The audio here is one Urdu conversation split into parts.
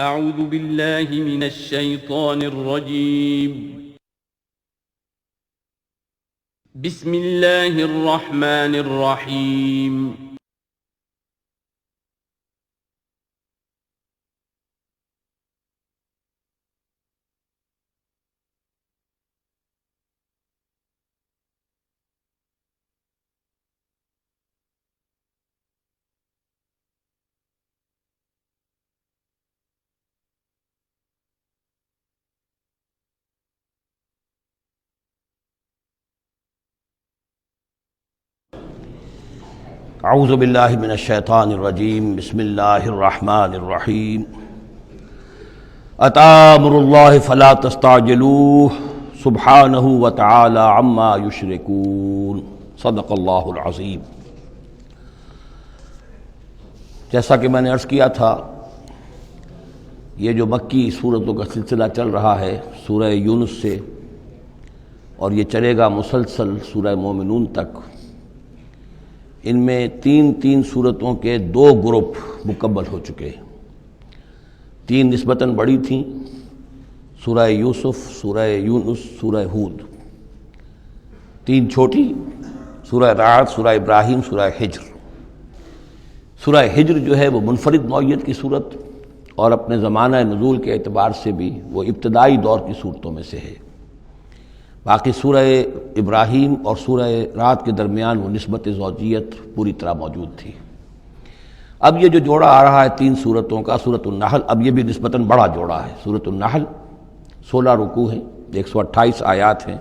اعوذ باللہ من الشیطان الرجیم بسم اللہ الرحمن الرحیم اعوذ باللہ من الشیطان الرجیم بسم اللہ الرحمن الرحیم اتی امر اللہ فلا تستعجلوہ سبحانہ وتعالی عما یشرکون صدق اللہ العظیم۔ جیسا کہ میں نے عرض کیا تھا، یہ جو مکی سورتوں کا سلسلہ چل رہا ہے سورہ یونس سے، اور یہ چلے گا مسلسل سورہ مومنون تک، ان میں تین سورتوں کے دو گروپ مکمل ہو چکے۔ تین نسبتاً بڑی تھیں، سورہ یوسف، سورہ یونس، سورہ ہود۔ تین چھوٹی، سورہ رعد، سورہ ابراہیم، سورہ ہجر۔ سورہ ہجر جو ہے وہ منفرد نوعیت کی صورت، اور اپنے زمانہ نزول کے اعتبار سے بھی وہ ابتدائی دور کی صورتوں میں سے ہے۔ باقی سورہ ابراہیم اور سورہ رعد کے درمیان وہ نسبت زوجیت پوری طرح موجود تھی۔ اب یہ جو جوڑا آ رہا ہے تین سورتوں کا، سورۃ النحل، اب یہ بھی نسبتاً بڑا جوڑا ہے۔ سورۃ النحل 16 رکوع ہیں، 128 آیات ہیں۔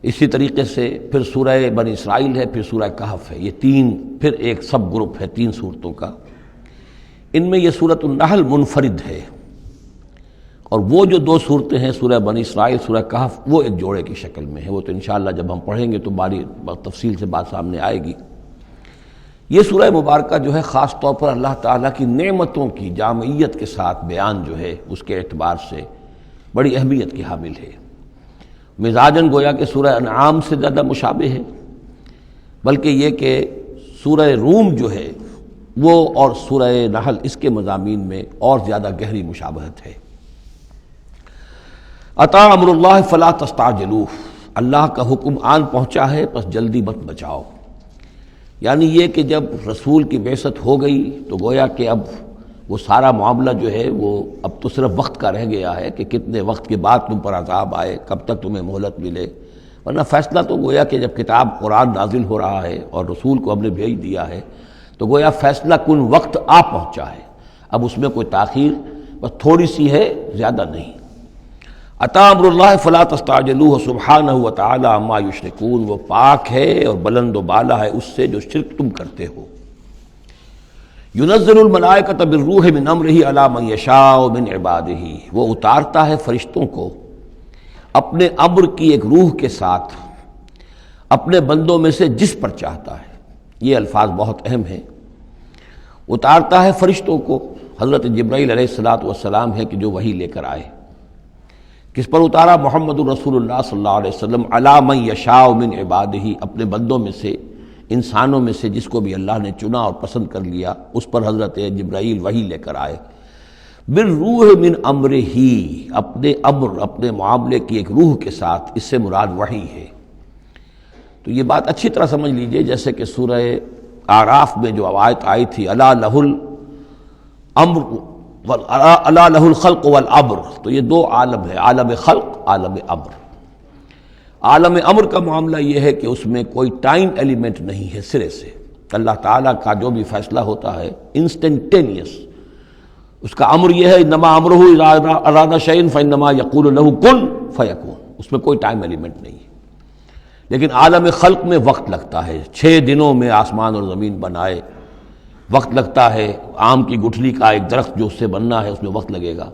اسی طریقے سے پھر سورہ بنی اسرائیل ہے، پھر سورہ کہف ہے۔ یہ تین پھر ایک سب گروپ ہے تین صورتوں کا۔ ان میں یہ سورۃ النحل منفرد ہے، اور وہ جو دو صورتیں ہیں سورہ بنی اسرائیل، سورہ کہف، وہ ایک جوڑے کی شکل میں ہے۔ وہ تو انشاءاللہ جب ہم پڑھیں گے تو باری تفصیل سے بات سامنے آئے گی۔ یہ سورہ مبارکہ جو ہے خاص طور پر اللہ تعالیٰ کی نعمتوں کی جامعیت کے ساتھ بیان جو ہے اس کے اعتبار سے بڑی اہمیت کی حامل ہے۔ مزاجاً گویا کہ سورہ انعام سے زیادہ مشابہ ہے، بلکہ یہ کہ سورہ روم جو ہے وہ اور سورہ نحل اس کے مضامین میں اور زیادہ گہری مشابہت ہے۔ اتی امر اللہ فلا تستعجلوہ، اللہ کا حکم آن پہنچا ہے پس جلدی مت بچاؤ۔ یعنی یہ کہ جب رسول کی بعثت ہو گئی تو گویا کہ اب وہ سارا معاملہ جو ہے وہ اب تو صرف وقت کا رہ گیا ہے کہ کتنے وقت کے بعد تم پر عذاب آئے، کب تک تمہیں مہلت ملے، ورنہ فیصلہ تو گویا کہ جب کتاب قرآن نازل ہو رہا ہے اور رسول کو ہم نے بھیج دیا ہے تو گویا فیصلہ کن وقت آ پہنچا ہے۔ اب اس میں کوئی تاخیر بس تھوڑی سی ہے، زیادہ نہیں۔ اتی امر اللہ فلا تستعجلوہ سبحانہ وتعالی عما یشرکون، وہ پاک ہے اور بلند و بالا ہے اس سے جو شرک تم کرتے ہو۔ ینزل الملائکۃ بالروح من امرہ علی من یشاء من عبادہ، وہ اتارتا ہے فرشتوں کو اپنے امر کی ایک روح کے ساتھ اپنے بندوں میں سے جس پر چاہتا ہے۔ یہ الفاظ بہت اہم ہیں۔ اتارتا ہے فرشتوں کو، حضرت جبرائیل علیہ السلام ہے کہ جو وحی لے کر آئے۔ کس پر اتارا؟ محمد رسول اللہ صلی اللہ علیہ وسلم علی من یشاء من عبادہ، اپنے بندوں میں سے، انسانوں میں سے جس کو بھی اللہ نے چنا اور پسند کر لیا اس پر حضرت جبرائیل وحی لے کر آئے۔ بالروح من امرہ، اپنے امر، اپنے معاملے کی ایک روح کے ساتھ، اس سے مراد وحی ہے۔ تو یہ بات اچھی طرح سمجھ لیجئے، جیسے کہ سورہ اعراف میں جو آیت آئی تھی الا لہ الامر الا لہ الخلق والامر، تو یہ دو عالم ہے، عالم خلق، عالم امر۔ عالم امر کا معاملہ یہ ہے کہ اس میں کوئی ٹائم ایلیمنٹ نہیں ہے سرے سے۔ اللہ تعالیٰ کا جو بھی فیصلہ ہوتا ہے انسٹنٹینیس، اس کا امر یہ ہے انما امرہ اذا اراد شیئا فانما یقول له کن فیکون، اس میں کوئی ٹائم ایلیمنٹ نہیں ہے۔ لیکن عالم خلق میں وقت لگتا ہے، 6 دنوں میں آسمان اور زمین بنائے، وقت لگتا ہے۔ آم کی گٹھلی کا ایک درخت جو اس سے بننا ہے اس میں وقت لگے گا۔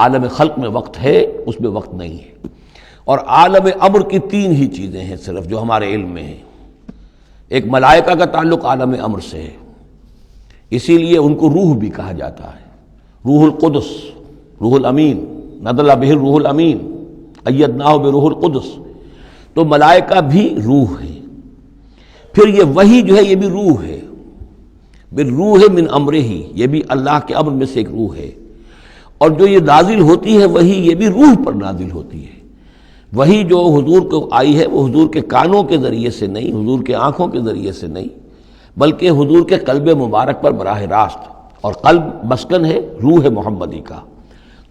عالم خلق میں وقت ہے، اس میں وقت نہیں ہے۔ اور عالم امر کی 3 ہی چیزیں ہیں صرف جو ہمارے علم میں ہیں۔ ایک ملائکہ کا تعلق عالم امر سے ہے، اسی لیے ان کو روح بھی کہا جاتا ہے، روح القدس، روح الامین، نزل بہ الروح الامین، ایدناہ بروح القدس۔ تو ملائکہ بھی روح ہے۔ پھر یہ وحی جو ہے یہ بھی روح ہے۔ بالروح من امرہ، یہ بھی اللہ کے امر میں سے ایک روح ہے، اور جو یہ نازل ہوتی ہے وہی یہ بھی روح پر نازل ہوتی ہے۔ وہی جو حضور کو آئی ہے وہ حضور کے کانوں کے ذریعے سے نہیں، حضور کے آنکھوں کے ذریعے سے نہیں، بلکہ حضور کے قلب مبارک پر براہ راست، اور قلب مسکن ہے روح محمدی کا۔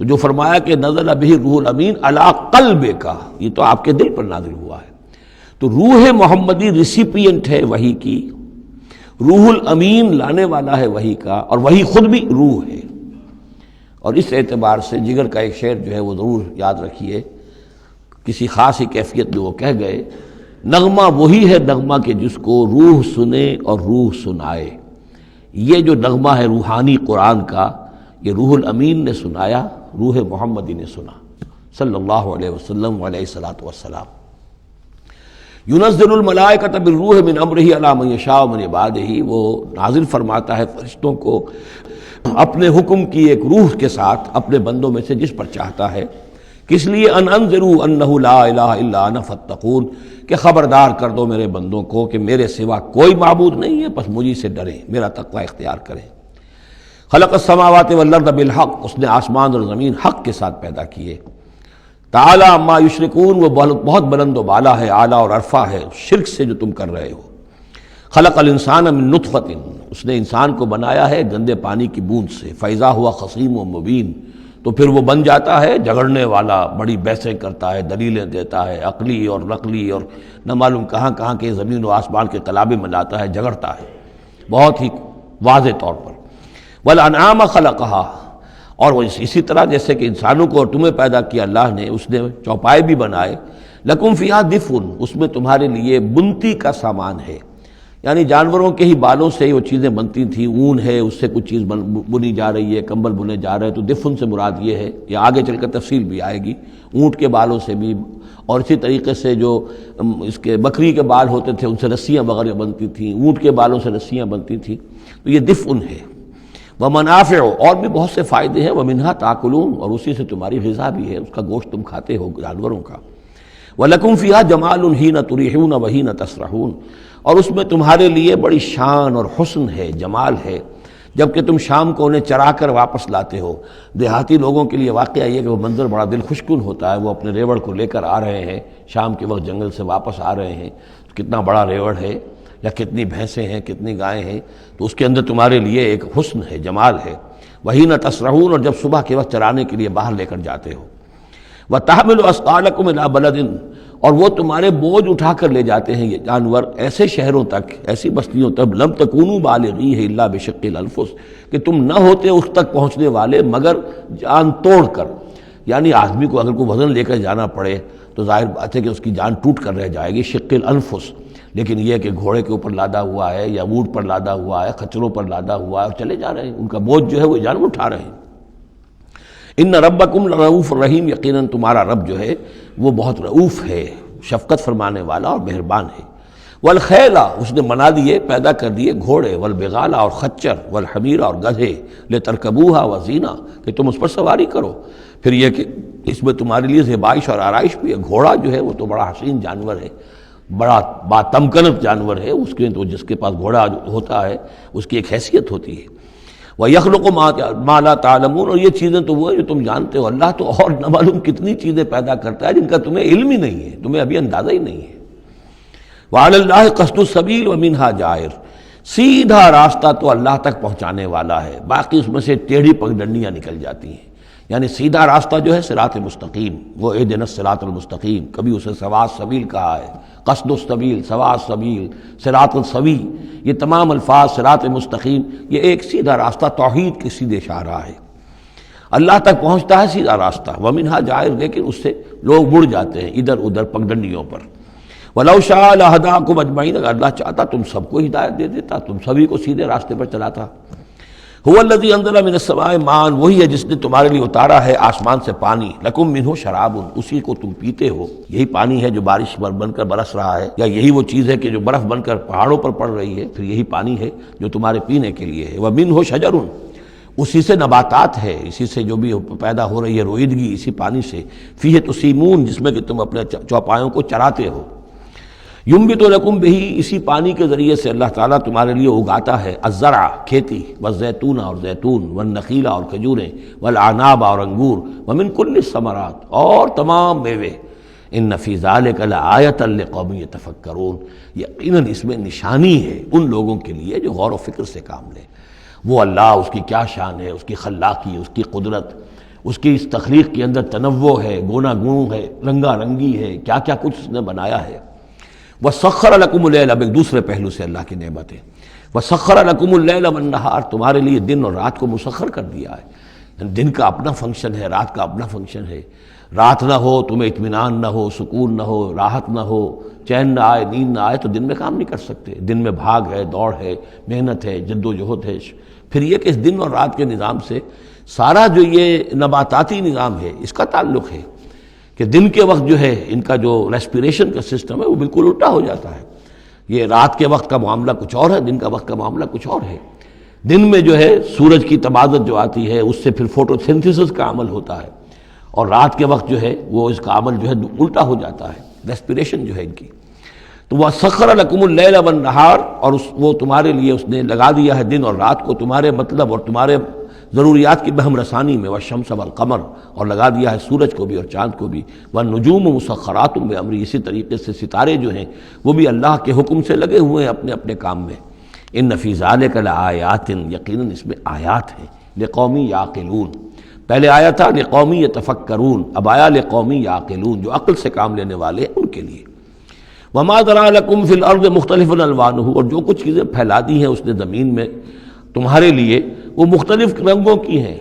تو جو فرمایا کہ نزل بہ روح الامین علی قلبک، یہ تو آپ کے دل پر نازل ہوا ہے۔ تو روح محمدی ریسیپینٹ ہے وحی کی، روح الامین لانے والا ہے وحی کا، اور وحی خود بھی روح ہے۔ اور اس اعتبار سے جگر کا ایک شعر جو ہے وہ ضرور یاد رکھیے، کسی خاص ہی کیفیت میں وہ کہہ گئے، نغمہ وہی ہے نغمہ کہ جس کو روح سنے اور روح سنائے۔ یہ جو نغمہ ہے روحانی قرآن کا، یہ روح الامین نے سنایا، روح محمدی نے سنا صلی اللہ علیہ وسلم علیہ الصلاۃ والسلام۔ ينزل الملائکۃ بالروح من امرہ علی من یشاء من عبادہ، وہ نازل فرماتا ہے فرشتوں کو اپنے حکم کی ایک روح کے ساتھ اپنے بندوں میں سے جس پر چاہتا ہے۔ کس لیے؟ ان انذروا انہ لا الہ الا انا فاتقون، کہ خبردار کر دو میرے بندوں کو کہ میرے سوا کوئی معبود نہیں ہے، بس مجھے سے ڈریں، میرا تقوی اختیار کریں۔ خلق السماوات والارض بالحق، اس نے آسمان اور زمین حق کے ساتھ پیدا کیے۔ تعالی عما یشرکون، وہ بہت بلند و بالا ہے، اعلیٰ اور عرفہ ہے شرک سے جو تم کر رہے ہو۔ خلق الانسان من نطفۃ، اس نے انسان کو بنایا ہے گندے پانی کی بوند سے، فاذا ہوا خصیم و مبین، تو پھر وہ بن جاتا ہے جھگڑنے والا، بڑی بحثیں کرتا ہے، دلیلیں دیتا ہے، عقلی اور نقلی اور نہ معلوم کہاں کہاں کے زمین و آسمان کے تلابے میں لاتا ہے، جھگڑتا ہے بہت ہی واضح طور پر۔ والانعام خلقہا، اور وہ اسی طرح جیسے کہ انسانوں کو اور تمہیں پیدا کیا اللہ نے، اس نے چوپائے بھی بنائے، لکم فیہا دفء، اس میں تمہارے لیے بنتی کا سامان ہے، یعنی جانوروں کے ہی بالوں سے وہ چیزیں بنتی تھیں، اون ہے اس سے کچھ چیز بنی جا رہی ہے، کمبل بنے جا رہے ہیں، تو دفن سے مراد یہ ہے، یہ آگے چل کر تفصیل بھی آئے گی، اونٹ کے بالوں سے بھی، اور اسی طریقے سے جو اس کے بکری کے بال ہوتے تھے ان سے رسیاں وغیرہ بنتی تھیں، اونٹ کے بالوں سے رسیاں بنتی تھیں، تو یہ دفن ہے۔ ومنافع، اور بھی بہت سے فائدے ہیں، ومنہا تاکلون، اور اسی سے تمہاری غذا بھی ہے، اس کا گوشت تم کھاتے ہو جانوروں کا۔ وَلَكُمْ فِيهَا جَمَالٌ حِينَ تُرِيحُونَ وَحِينَ تَسْرَحُونَ، اور اس میں تمہارے لیے بڑی شان اور حسن ہے، جمال ہے، جب کہ تم شام کو انہیں چرا کر واپس لاتے ہو۔ دیہاتی لوگوں کے لیے واقعہ یہ کہ وہ منظر بڑا دل خوشکن ہوتا ہے، وہ اپنے ریوڑ کو لے کر آ رہے ہیں، شام کے وقت جنگل سے واپس آ رہے ہیں، کتنا بڑا ریوڑ ہے، یا کتنی بھینسیں ہیں، کتنی گائیں ہیں، تو اس کے اندر تمہارے لیے ایک حسن ہے، جمال ہے۔ وَحِينَ تَسْرَحُونَ، اور جب صبح کے وقت چرانے کے لیے باہر لے کر جاتے ہو۔ وَتَحْمِلُ أَثْقَالَكُمْ إِلَىٰ بَلَدٍ، اور وہ تمہارے بوجھ اٹھا کر لے جاتے ہیں یہ جانور ایسے شہروں تک، ایسی بستیوں تک، لَمْ تَكُونُوا بَالِغِيهِ إِلَّا بِشِقِّ الْأَنفُسِ، کہ تم نہ ہوتے اس تک پہنچنے والے مگر جان توڑ کر، یعنی آدمی کو اگر کوئی وزن لے کر جانا پڑے تو ظاہر بات ہے کہ اس کی جان ٹوٹ کر رہ جائے گی، شق الانفس، لیکن یہ کہ گھوڑے کے اوپر لادا ہوا ہے یا اونٹ پر لادا ہوا ہے، خچروں پر لادا ہوا ہے اور چلے جا رہے ہیں، ان کا بوجھ جو ہے وہ جانور اٹھا رہے ہیں۔ ان ربکم لرؤوف الرحیم، یقیناً تمہارا رب جو ہے وہ بہت رؤوف ہے، شفقت فرمانے والا اور مہربان ہے۔ والخیل، اس نے بنا دیے، پیدا کر دیے گھوڑے، والبغال، اور خچر، والحمیر، اور گدھے، لترکبوها وزینہ، کہ تم اس پر سواری کرو۔ پھر یہ کہ اس میں تمہارے لیے زیبائش اور آرائش بھی ہے۔ گھوڑا جو ہے وہ تو بڑا حسین جانور ہے، بڑا باتمکنت جانور ہے، اس کے تو جس کے پاس گھوڑا ہوتا ہے اس کی ایک حیثیت ہوتی ہے۔ وَيَخْلُقُ مَا لَا تَعْلَمُونَ، اور یہ چیزیں تو وہ ہے جو تم جانتے ہو، اللہ تو اور نہ معلوم کتنی چیزیں پیدا کرتا ہے جن کا تمہیں علم ہی نہیں ہے، تمہیں ابھی اندازہ ہی نہیں ہے۔ وَعَلَى اللَّهِ قَصْدُ السَّبِيلِ وَمِنْهَا جَائِرٌ، سیدھا راستہ تو اللہ تک پہنچانے والا ہے، باقی اس میں سے ٹیڑھی پگڈنڈیاں نکل جاتی ہیں، یعنی سیدھا راستہ جو ہے صراط مستقیم، وہ اہدنا الصراط المستقیم، کبھی اسے سواء السبیل کہا ہے، قصد السبیل، سواء السبیل، صراط السوی، یہ تمام الفاظ صراط مستقیم، یہ ایک سیدھا راستہ توحید کے سیدھے شاہراہ ہے، اللہ تک پہنچتا ہے سیدھا راستہ۔ ومنہا جائر، لیکن اس سے لوگ مڑ جاتے ہیں ادھر ادھر پگڈنڈیوں پر۔ وَلَوْ شَاءَ لَهَدَاكُمْ أَجْمَعِينَ، اگر اللہ چاہتا تم سب کو ہدایت دے دیتا، تم سبھی کو سیدھے راستے پر چلاتا۔ هُوَ الَّذِي أَنزَلَ مِنَ السَّمَاءِ مَاءً، وہی ہے جس نے تمہارے لیے اتارا ہے آسمان سے پانی، لَكُم مِّنْهُ شَرَابٌ، اسی کو تم پیتے ہو، یہی پانی ہے جو بارش بن کر برس رہا ہے، یا یہی وہ چیز ہے کہ جو برف بن کر پہاڑوں پر پڑ رہی ہے، پھر یہی پانی ہے جو تمہارے پینے کے لیے ہے۔ وَمِنْهُ شَجَرٌ، اسی سے نباتات ہے، اسی سے جو بھی پیدا ہو رہی ہے روئیدگی اسی پانی سے۔ فِيهِ تُسِيمُونَ، جس میں کہ تم اپنے چوپایوں کو چراتے ہو۔ یمبت لکم بہی، اسی پانی کے ذریعے سے اللہ تعالیٰ تمہارے لیے اگاتا ہے الزرع کھیتی، والزیتون اور زیتون، والنخیل اور کھجوریں، والاعناب اور انگور، ومن کل الثمرات اور تمام میوے، ان فی ذلک لآیۃ لقوم یتفکرون، یقیناً اس میں نشانی ہے ان لوگوں کے لیے جو غور و فکر سے کام لیں۔ وہ اللہ، اس کی کیا شان ہے، اس کی خلاقی، اس کی قدرت، اس کی اس تخلیق کے اندر تنوع ہے، گونا گون ہے، رنگا رنگی ہے، کیا کیا کچھ اس نے بنایا ہے۔ وَسَخَّرَ لَكُمُ اللَّيْلَ، اب ایک دوسرے پہلو سے اللہ کی نعمتیں، وَسَخَّرَ لَكُمُ اللَّيْلَ وَالنَّهَارَ، تمہارے لیے دن اور رات کو مسخر کر دیا ہے۔ دن کا اپنا فنکشن ہے، رات کا اپنا فنکشن ہے۔ رات نہ ہو تمہیں اطمینان نہ ہو، سکون نہ ہو، راحت نہ ہو، چین نہ آئے، نیند نہ آئے، تو دن میں کام نہیں کر سکتے۔ دن میں بھاگ ہے، دوڑ ہے، محنت ہے، جد و جہد ہے۔ پھر یہ کہ اس دن اور رات کے نظام سے سارا جو یہ نباتاتی نظام ہے اس کا تعلق ہے کہ دن کے وقت جو ہے ان کا جو ریسپیریشن کا سسٹم ہے وہ بالکل الٹا ہو جاتا ہے۔ یہ رات کے وقت کا معاملہ کچھ اور ہے، دن کا وقت کا معاملہ کچھ اور ہے۔ دن میں جو ہے سورج کی تبادت جو آتی ہے اس سے پھر فوٹو سنتھسس کا عمل ہوتا ہے، اور رات کے وقت جو ہے وہ اس کا عمل جو ہے الٹا ہو جاتا ہے، ریسپیریشن جو ہے ان کی۔ تو وہ سخر لکم اللیل والنہار، اور وہ تمہارے لیے اس نے لگا دیا ہے دن اور رات کو تمہارے مطلب اور تمہارے ضروریات کی بہم رسانی میں، والشمس والقمر، اور لگا دیا ہے سورج کو بھی اور چاند کو بھی، والنجوم مسخرات بامرہ، اسی طریقے سے ستارے جو ہیں وہ بھی اللہ کے حکم سے لگے ہوئے ہیں اپنے اپنے کام میں۔ ان فی ذلک لآیات، یقیناً اس میں آیات ہیں، لقوم یعقلون۔ پہلے آیا تھا لقوم یتفکرون، اب آیا لقوم یعقلون، جو عقل سے کام لینے والے ہیں ان کے لیے۔ وما ذرأ لکم فی الارض مختلف الوانہ، اور جو کچھ چیزیں پھیلا دی ہیں اس نے زمین میں تمہارے لیے وہ مختلف رنگوں کی ہیں۔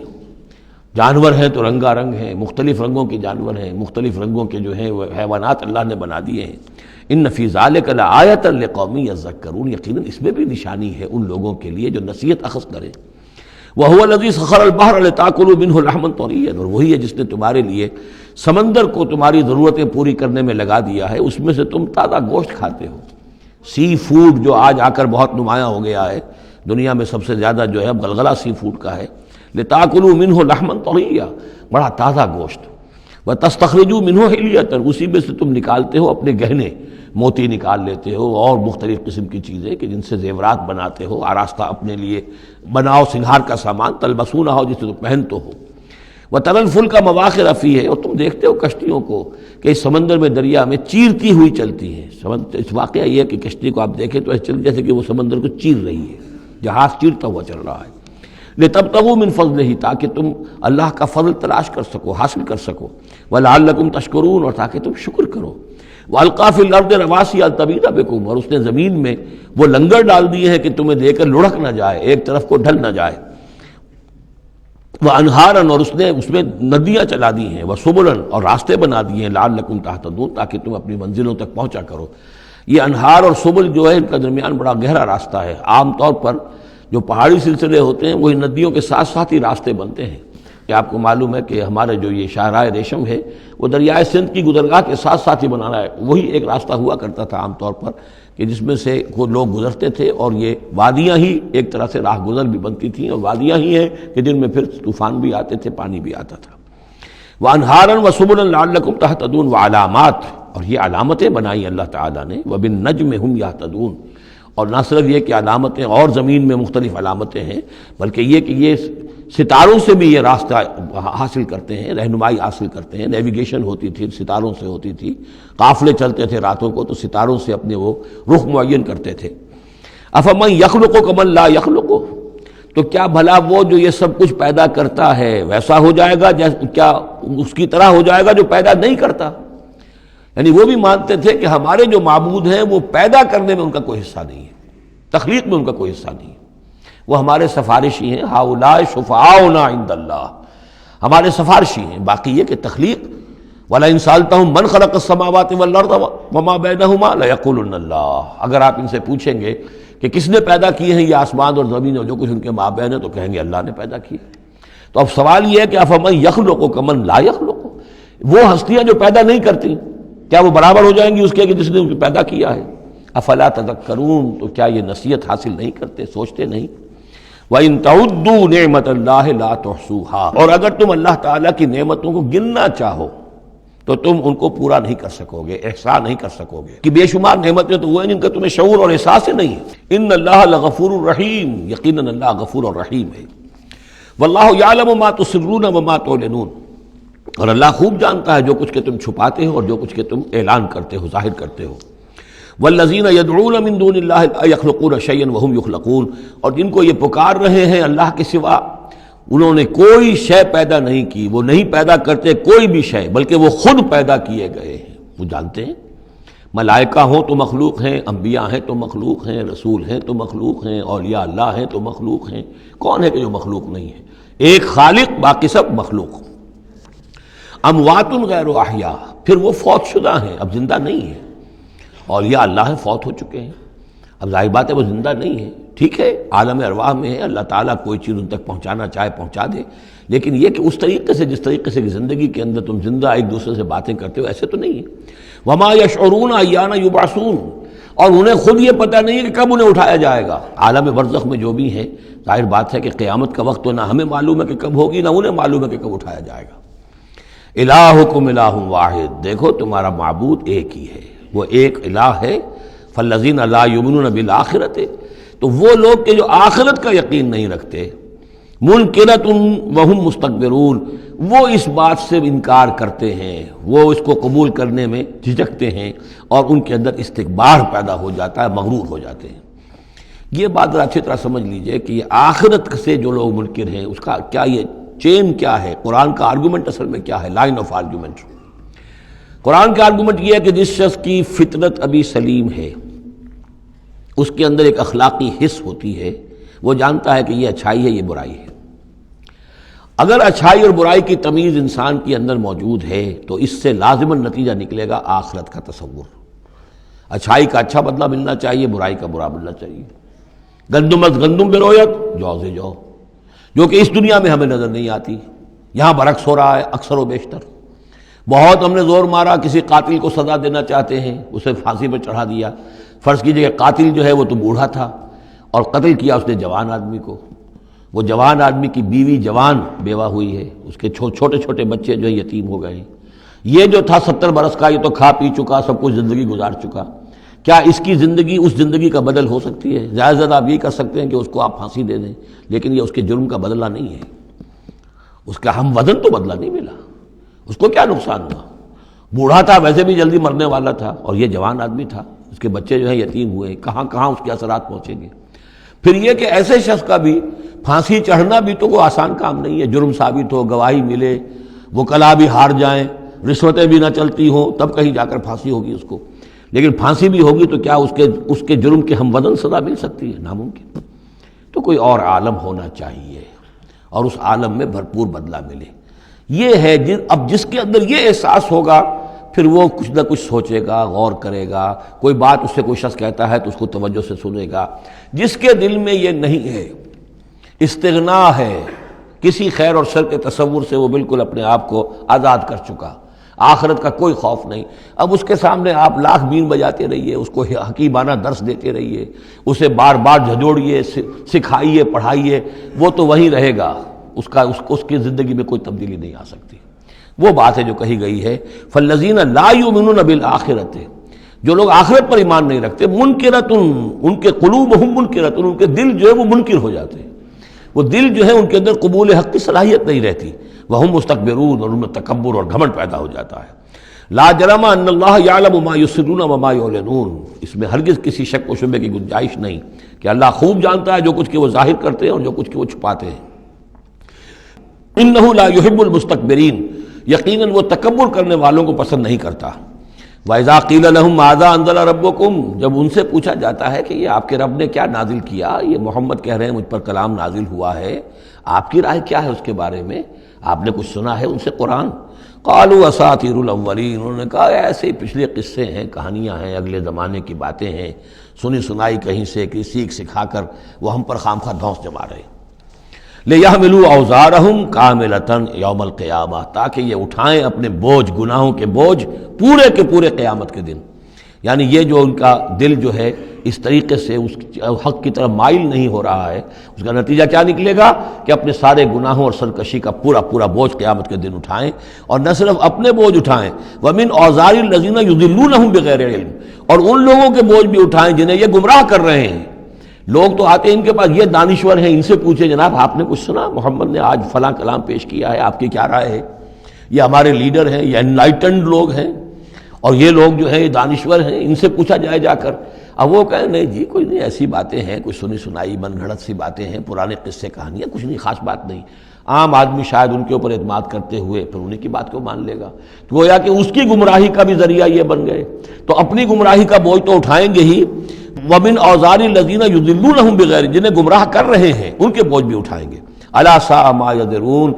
جانور ہیں تو رنگا رنگ ہیں، مختلف رنگوں کے جانور ہیں، مختلف رنگوں کے جو ہیں وہ حیوانات اللہ نے بنا دیے ہیں۔ ان فی ذلک لآیۃ لقوم یذکرون، یقیناً اس میں بھی نشانی ہے ان لوگوں کے لیے جو نصیحت اخذ کریں۔ وَهُوَ الَّذِي سَخَّرَ الْبَحْرَ لِتَأْكُلُوا مِنْهُ لَحْمًا طَرِيًّا، اور وہی ہے جس نے تمہارے لیے سمندر کو تمہاری ضرورتیں پوری کرنے میں لگا دیا ہے، اس میں سے تم تازہ گوشت کھاتے ہو۔ سی فوڈ جو آج آ کر بہت نمایاں ہو گیا ہے دنیا میں، سب سے زیادہ جو ہے اب غلغلہ سی فوڈ کا ہے۔ لِتَأْكُلُوا مِنْهُ لَحْمًا طَرِيًّا، بڑا تازہ گوشت۔ وَتَسْتَخْرِجُوا مِنْهُ حِلْيَةً، اسی میں سے تم نکالتے ہو اپنے گہنے، موتی نکال لیتے ہو اور مختلف قسم کی چیزیں کہ جن سے زیورات بناتے ہو، آراستہ اپنے لیے بناؤ، سنگھار کا سامان، تلبسونہ ہو جسے تم پہن تو ہو۔ وَتَرَى الْفُلْكَ مَوَاخِرَ فِيهِ، اور تم دیکھتے ہو کشتیوں کو کہ اس سمندر میں، دریا میں چیرتی ہوئی چلتی ہیں۔ اس واقعہ یہ ہے کہ کشتی کو آپ دیکھیں تو ایسے چل جیسے کہ وہ سمندر کو چیر رہی ہے، جہاز چیرتا ہوا چل رہا ہے۔ لِتَبْتَغُوا مِنْ فَضْلِهِ، تاکہ تم اللہ کا فضل تلاش کر سکو، حاصل کر سکو۔ وَلَعَلَّكُمْ تَشْكُرُونَ، اور تاکہ تم شکر کرو۔ وَأَلْقَىٰ فِي الْأَرْضِ رَوَاسِيَ أَن تَمِيدَ بِكُمْ، اور اس نے زمین میں وہ لنگر ڈال دیے ہیں کہ تمہیں دے کر لڑک نہ جائے، ایک طرف کو ڈھل نہ جائے۔ وَأَنْهَارًا، اور اس میں ندیاں چلا دی ہیں، وَسُبُلًا، اور راستے بنا دیے ہیں، لَعَلَّكُمْ تَهْتَدُونَ، تاکہ تم اپنی منزلوں تک پہنچا کرو۔ یہ انہار اور سبل جو ہے ان کا درمیان بڑا گہرا راستہ ہے۔ عام طور پر جو پہاڑی سلسلے ہوتے ہیں وہی ندیوں کے ساتھ ساتھ ہی راستے بنتے ہیں۔ کہ آپ کو معلوم ہے کہ ہمارے جو یہ شاہراہ ریشم ہے وہ دریائے سندھ کی گزرگاہ کے ساتھ ساتھ ہی بنانا ہے، وہی ایک راستہ ہوا کرتا تھا عام طور پر کہ جس میں سے وہ لوگ گزرتے تھے، اور یہ وادیاں ہی ایک طرح سے راہ گزر بھی بنتی تھیں، اور وادیاں ہی ہیں کہ جن میں پھر طوفان بھی آتے تھے، پانی بھی آتا تھا۔ وَأَنْهَارًا وَسُبُلًا لَعَلَّكُمْ تَهْتَدُونَ، وَعَلَامَاتٍ، اور یہ علامتیں بنائی اللہ تعالیٰ نے، وَبِالنَّجْمِ هُمْ يَهْتَدُونَ، اور نہ صرف یہ کہ علامتیں اور زمین میں مختلف علامتیں ہیں، بلکہ یہ کہ یہ ستاروں سے بھی یہ راستہ حاصل کرتے ہیں، رہنمائی حاصل کرتے ہیں۔ نیویگیشن ہوتی تھی، ستاروں سے ہوتی تھی، قافلے چلتے تھے راتوں کو تو ستاروں سے اپنے وہ رخ معین کرتے تھے۔ افمن یخلق کمن لا یخلق، تو کیا بھلا وہ جو یہ سب کچھ پیدا کرتا ہے ویسا ہو جائے گا، کیا اس کی طرح ہو جائے گا جو پیدا نہیں کرتا؟ یعنی وہ بھی مانتے تھے کہ ہمارے جو معبود ہیں وہ پیدا کرنے میں ان کا کوئی حصہ نہیں ہے، تخلیق میں ان کا کوئی حصہ نہیں ہے، وہ ہمارے سفارشی ہیں۔ ہؤلاء شفعاؤنا عند اللہ، ہمارے سفارشی ہیں۔ باقی یہ کہ تخلیق، وَلَئِن سَأَلْتَهُم مَّنْ خَلَقَ السَّمَاوَاتِ وَالْأَرْضَ وَمَا بَيْنَهُمَا لَيَقُولُنَّ اللَّهُ، اگر آپ ان سے پوچھیں گے کہ کس نے پیدا کیے ہیں یہ آسمان اور زمین اور جو کچھ ان کے مابین ہے، تو کہیں گے اللہ نے پیدا کیے۔ تو اب سوال یہ ہے کہ افمن یخلق کمن لا یخلق، وہ ہستیاں جو پیدا نہیں کرتی کیا وہ برابر ہو جائیں گی اس کے کہ جس نے ان کو پیدا کیا ہے؟ افلا تذکرون، تو کیا یہ نصیحت حاصل نہیں کرتے، سوچتے نہیں؟ وَإِن تَعُدُّوا نِعْمَةَ اللَّهِ لَا تُحْصُوهَا، اور اگر تم اللہ تعالیٰ کی نعمتوں کو گننا چاہو تو تم ان کو پورا نہیں کر سکو گے، احسان نہیں کر سکو گے کہ بے شمار نعمتیں تو وہ ہیں جن کا تمہیں شعور اور احساس ہی نہیں ہے۔ ان اللہ لغفور الرحیم، یقیناً اللہ غفور الرحیم ہے۔ واللہ یعلم ما تسرون وما تعلنون، اور اللہ خوب جانتا ہے جو کچھ کہ تم چھپاتے ہو اور جو کچھ کہ تم اعلان کرتے ہو، ظاہر کرتے ہو۔ والذین یدعون من دون اللہ لا یخلقون شیئا وہم یخلقون، اور جن کو یہ پکار رہے ہیں اللہ کے سوا، انہوں نے کوئی شے پیدا نہیں کی، وہ نہیں پیدا کرتے کوئی بھی شے، بلکہ وہ خود پیدا کیے گئے ہیں۔ وہ جانتے ہیں ملائکہ ہوں تو مخلوق ہیں، انبیاء ہیں تو مخلوق ہیں، رسول ہیں تو مخلوق ہیں، اولیاء اللہ ہیں تو مخلوق ہیں، کون ہے کہ جو مخلوق نہیں ہے؟ ایک خالق، باقی سب مخلوق۔ اموات غیر احیاء، پھر وہ فوت شدہ ہیں، اب زندہ نہیں ہیں۔ اولیاء اللہ فوت ہو چکے ہیں، اب ظاہر بات ہے وہ زندہ نہیں ہے۔ ٹھیک ہے عالم ارواح میں ہے، اللہ تعالیٰ کوئی چیز ان تک پہنچانا چاہے پہنچا دے، لیکن یہ کہ اس طریقے سے جس طریقے سے زندگی کے اندر تم زندہ ایک دوسرے سے باتیں کرتے ہو، ایسے تو نہیں ہے۔ وما یشعرون ایان یبعثون، اور انہیں خود یہ پتہ نہیں ہے کہ کب انہیں اٹھایا جائے گا۔ عالم برزخ میں جو بھی ہیں، ظاہر بات ہے کہ قیامت کا وقت تو نہ ہمیں معلوم ہے کہ کب ہوگی، نہ انہیں معلوم ہے کہ کب اٹھایا جائے گا۔ الہکم الہ واحد، دیکھو تمہارا معبود ایک ہی ہے، وہ ایک الہ ہے۔ فالذین لا یؤمنون بالآخرۃ، تو وہ لوگ کہ جو آخرت کا یقین نہیں رکھتے، منکرۃ وہم مستکبرون، وہ اس بات سے انکار کرتے ہیں، وہ اس کو قبول کرنے میں جھجکتے ہیں اور ان کے اندر استکبار پیدا ہو جاتا ہے، مغرور ہو جاتے ہیں۔ یہ بات اچھی طرح سمجھ لیجئے کہ یہ آخرت سے جو لوگ منکر ہیں، اس کا کیا یہ چین کیا ہے، قرآن کا آرگومنٹ اصل میں کیا ہے، لائن آف آرگومنٹ۔ قرآن کا آرگومنٹ یہ ہے کہ جس شخص کی فطرت ابھی سلیم ہے، اس کے اندر ایک اخلاقی حس ہوتی ہے، وہ جانتا ہے کہ یہ اچھائی ہے، یہ برائی ہے۔ اگر اچھائی اور برائی کی تمیز انسان کے اندر موجود ہے تو اس سے لازماً نتیجہ نکلے گا آخرت کا تصور۔ اچھائی کا اچھا بدلہ ملنا چاہیے، برائی کا برا ملنا چاہیے۔ گندم از گندم برویت جو سے جو، جو کہ اس دنیا میں ہمیں نظر نہیں آتی، یہاں برعکس ہو رہا ہے اکثر و بیشتر۔ بہت ہم نے زور مارا، کسی قاتل کو سزا دینا چاہتے ہیں، اسے پھانسی پر چڑھا دیا۔ فرض کیجئے کہ قاتل جو ہے وہ تو بوڑھا تھا اور قتل کیا اس نے جوان آدمی کو، وہ جوان آدمی کی بیوی جوان بیوہ ہوئی ہے، اس کے چھوٹے چھوٹے بچے جو یتیم ہو گئے ہیں۔ یہ جو تھا 70 برس کا، یہ تو کھا پی چکا، سب کچھ زندگی گزار چکا، کیا اس کی زندگی اس زندگی کا بدل ہو سکتی ہے؟ زیادہ سے زیادہ آپ یہ کر سکتے ہیں کہ اس کو آپ پھانسی دے دیں، لیکن یہ اس کے جرم کا بدلہ نہیں ہے، اس کا ہم وزن تو بدلہ نہیں ملا۔ اس کو کیا نقصان ہوا؟ بوڑھا تھا، ویسے بھی جلدی مرنے والا تھا، اور یہ جوان آدمی تھا، اس کے بچے جو ہیں یتیم ہوئے، کہاں کہاں اس کے اثرات پہنچیں گے۔ پھر یہ کہ ایسے شخص کا بھی پھانسی چڑھنا بھی تو کوئی آسان کام نہیں ہے، جرم ثابت ہو، گواہی ملے، وکلاء بھی ہار جائیں، رشوتیں بھی نہ چلتی ہوں، تب کہیں جا کر پھانسی ہوگی اس کو۔ لیکن پھانسی بھی ہوگی تو کیا اس کے جرم کے ہم وزن سزا مل سکتی ہے؟ ناممکن۔ تو کوئی اور عالم ہونا چاہیے اور اس عالم میں بھرپور بدلہ ملے۔ یہ ہے اب جس کے اندر یہ احساس ہوگا، پھر وہ کچھ نہ کچھ سوچے گا، غور کرے گا، کوئی بات اس سے کوئی شخص کہتا ہے تو اس کو توجہ سے سنے گا۔ جس کے دل میں یہ نہیں ہے، استغنا ہے، کسی خیر اور شر کے تصور سے وہ بالکل اپنے آپ کو آزاد کر چکا، آخرت کا کوئی خوف نہیں۔ اب اس کے سامنے آپ لاکھ بین بجاتے رہیے، اس کو حکیمانہ درس دیتے رہیے، اسے بار بار جھنجھوڑیے، سکھائیے، پڑھائیے، وہ تو وہیں رہے گا، اس کی زندگی میں کوئی تبدیلی نہیں آ سکتی۔ وہ بات ہے جو کہی گئی ہے فالذین لا یؤمنون بالآخرۃ، جو لوگ آخرت پر ایمان نہیں رکھتے، منکرۃ، ان کے قلوبہم منکرۃ، ان کے دل جو ہے وہ منکر ہو جاتے ہیں، وہ دل جو ہے ان کے اندر قبول حق کی صلاحیت نہیں رہتی، وہم مستکبرون، اور ان میں تکبر اور گھمنڈ پیدا ہو جاتا ہے۔ لا جرم ان اللہ یعلم ما یسرون وما یعلنون، اس میں ہرگز کسی شک و شبہ کی گنجائش نہیں کہ اللہ خوب جانتا ہے جو کچھ کہ وہ ظاہر کرتے ہیں اور جو کچھ کہ وہ چھپاتے ہیں۔ انہ لا یحب المستکبرین، یقیناً وہ تکبر کرنے والوں کو پسند نہیں کرتا۔ وَإِذَا قِيلَ لَهُمْ مَاذَا أَنزَلَ رَبُّكُمْ، جب ان سے پوچھا جاتا ہے کہ یہ آپ کے رب نے کیا نازل کیا، یہ محمد کہہ رہے ہیں مجھ پر کلام نازل ہوا ہے، آپ کی رائے کیا ہے اس کے بارے میں، آپ نے کچھ سنا ہے ان سے قرآن؟ قالوا اساطیر الاولین، انہوں نے کہا ایسے ہی پچھلے قصے ہیں، کہانیاں ہیں، اگلے زمانے کی باتیں ہیں، سنی سنائی کہیں سے کسی سیکھ سکھا کر وہ ہم پر خامخواہ دھونس جما رہے ہیں۔ لِيَحْمِلُوا أَوْزَارَهُمْ كَامِلَةً يَوْمَ الْقِيَامَةِ، تاکہ یہ اٹھائیں اپنے بوجھ، گناہوں کے بوجھ پورے کے پورے قیامت کے دن۔ یعنی یہ جو ان کا دل جو ہے اس طریقے سے اس حق کی طرف مائل نہیں ہو رہا ہے، اس کا نتیجہ کیا نکلے گا کہ اپنے سارے گناہوں اور سرکشی کا پورا پورا بوجھ قیامت کے دن اٹھائیں، اور نہ صرف اپنے بوجھ اٹھائیں، وَمِنْ أَوْزَارِ الَّذِينَ يُضِلُّونَهُمْ بِغَيْرِ عِلْمٍ، اور ان لوگوں کے بوجھ بھی اٹھائیں جنہیں یہ گمراہ کر رہے ہیں۔ لوگ تو آتے ہیں ان کے پاس، یہ دانشور ہیں، ان سے پوچھیں جناب آپ نے کچھ سنا، محمد نے آج فلاں کلام پیش کیا ہے، آپ کی کیا رائے ہے؟ یہ ہمارے لیڈر ہیں، یہ انلائٹنڈ لوگ ہیں، اور یہ لوگ جو ہیں یہ دانشور ہیں، ان سے پوچھا جائے جا کر۔ اب وہ کہیں نہیں جی کوئی نہیں، ایسی باتیں ہیں، کوئی سنی سنائی من گھڑت سی باتیں ہیں، پرانے قصے کہانیاں، کچھ نہیں، خاص بات نہیں۔ عام آدمی شاید ان کے اوپر اعتماد کرتے ہوئے پھر انہیں کی بات کو مان لے گا، تو گویا کہ اس کی گمراہی کا بھی ذریعہ یہ بن گئے، تو اپنی گمراہی کا بوجھ تو اٹھائیں گے ہی، وَمِنْ أَوْزَارِ الَّذِينَ يُضِلُّونَهُمْ بِغَيْرِ، جنہیں گمراہ کر رہے ہیں ان کے بوجھ بھی اٹھائیں گے۔ أَلَا سَاءَ مَا يَزِرُونَ،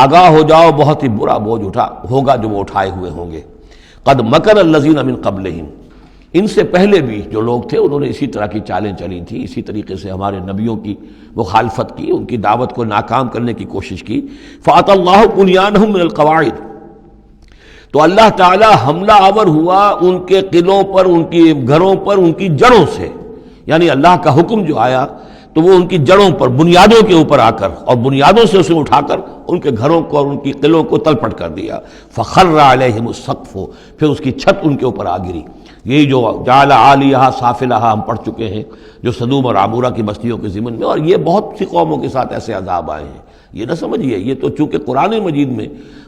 آگاہ ہو جاؤ بہت ہی برا بوجھ ہوگا جو وہ اٹھائے ہوئے ہوں گے۔ قد مکر الذین من قبلہم، ان سے پہلے بھی جو لوگ تھے انہوں نے اسی طرح کی چالیں چلی تھیں، اسی طریقے سے ہمارے نبیوں کی مخالفت کی، ان کی دعوت کو ناکام کرنے کی کوشش کی۔ فَأَتَى اللَّهُ بُنْيَانَهُم مِّنَ الْقَوَاعِدِ، تو اللہ تعالی حملہ آور ہوا ان کے قلعوں پر، ان کی گھروں پر، ان کی جڑوں سے، یعنی اللہ کا حکم جو آیا تو وہ ان کی جڑوں پر، بنیادوں کے اوپر آ کر، اور بنیادوں سے اسے اٹھا کر ان کے گھروں کو اور ان کی قلعوں کو تلپٹ کر دیا۔ فخر علیہم السقف، پھر اس کی چھت ان کے اوپر آ گری۔ یہی جو جعل عالیہا سافلہا ہم پڑھ چکے ہیں، جو سدوم اور عمورہ کی بستیوں کے ضمن میں، اور یہ بہت سی قوموں کے ساتھ ایسے عذاب آئے ہیں، یہ نہ سمجھیے، یہ تو چونکہ قرآن مجید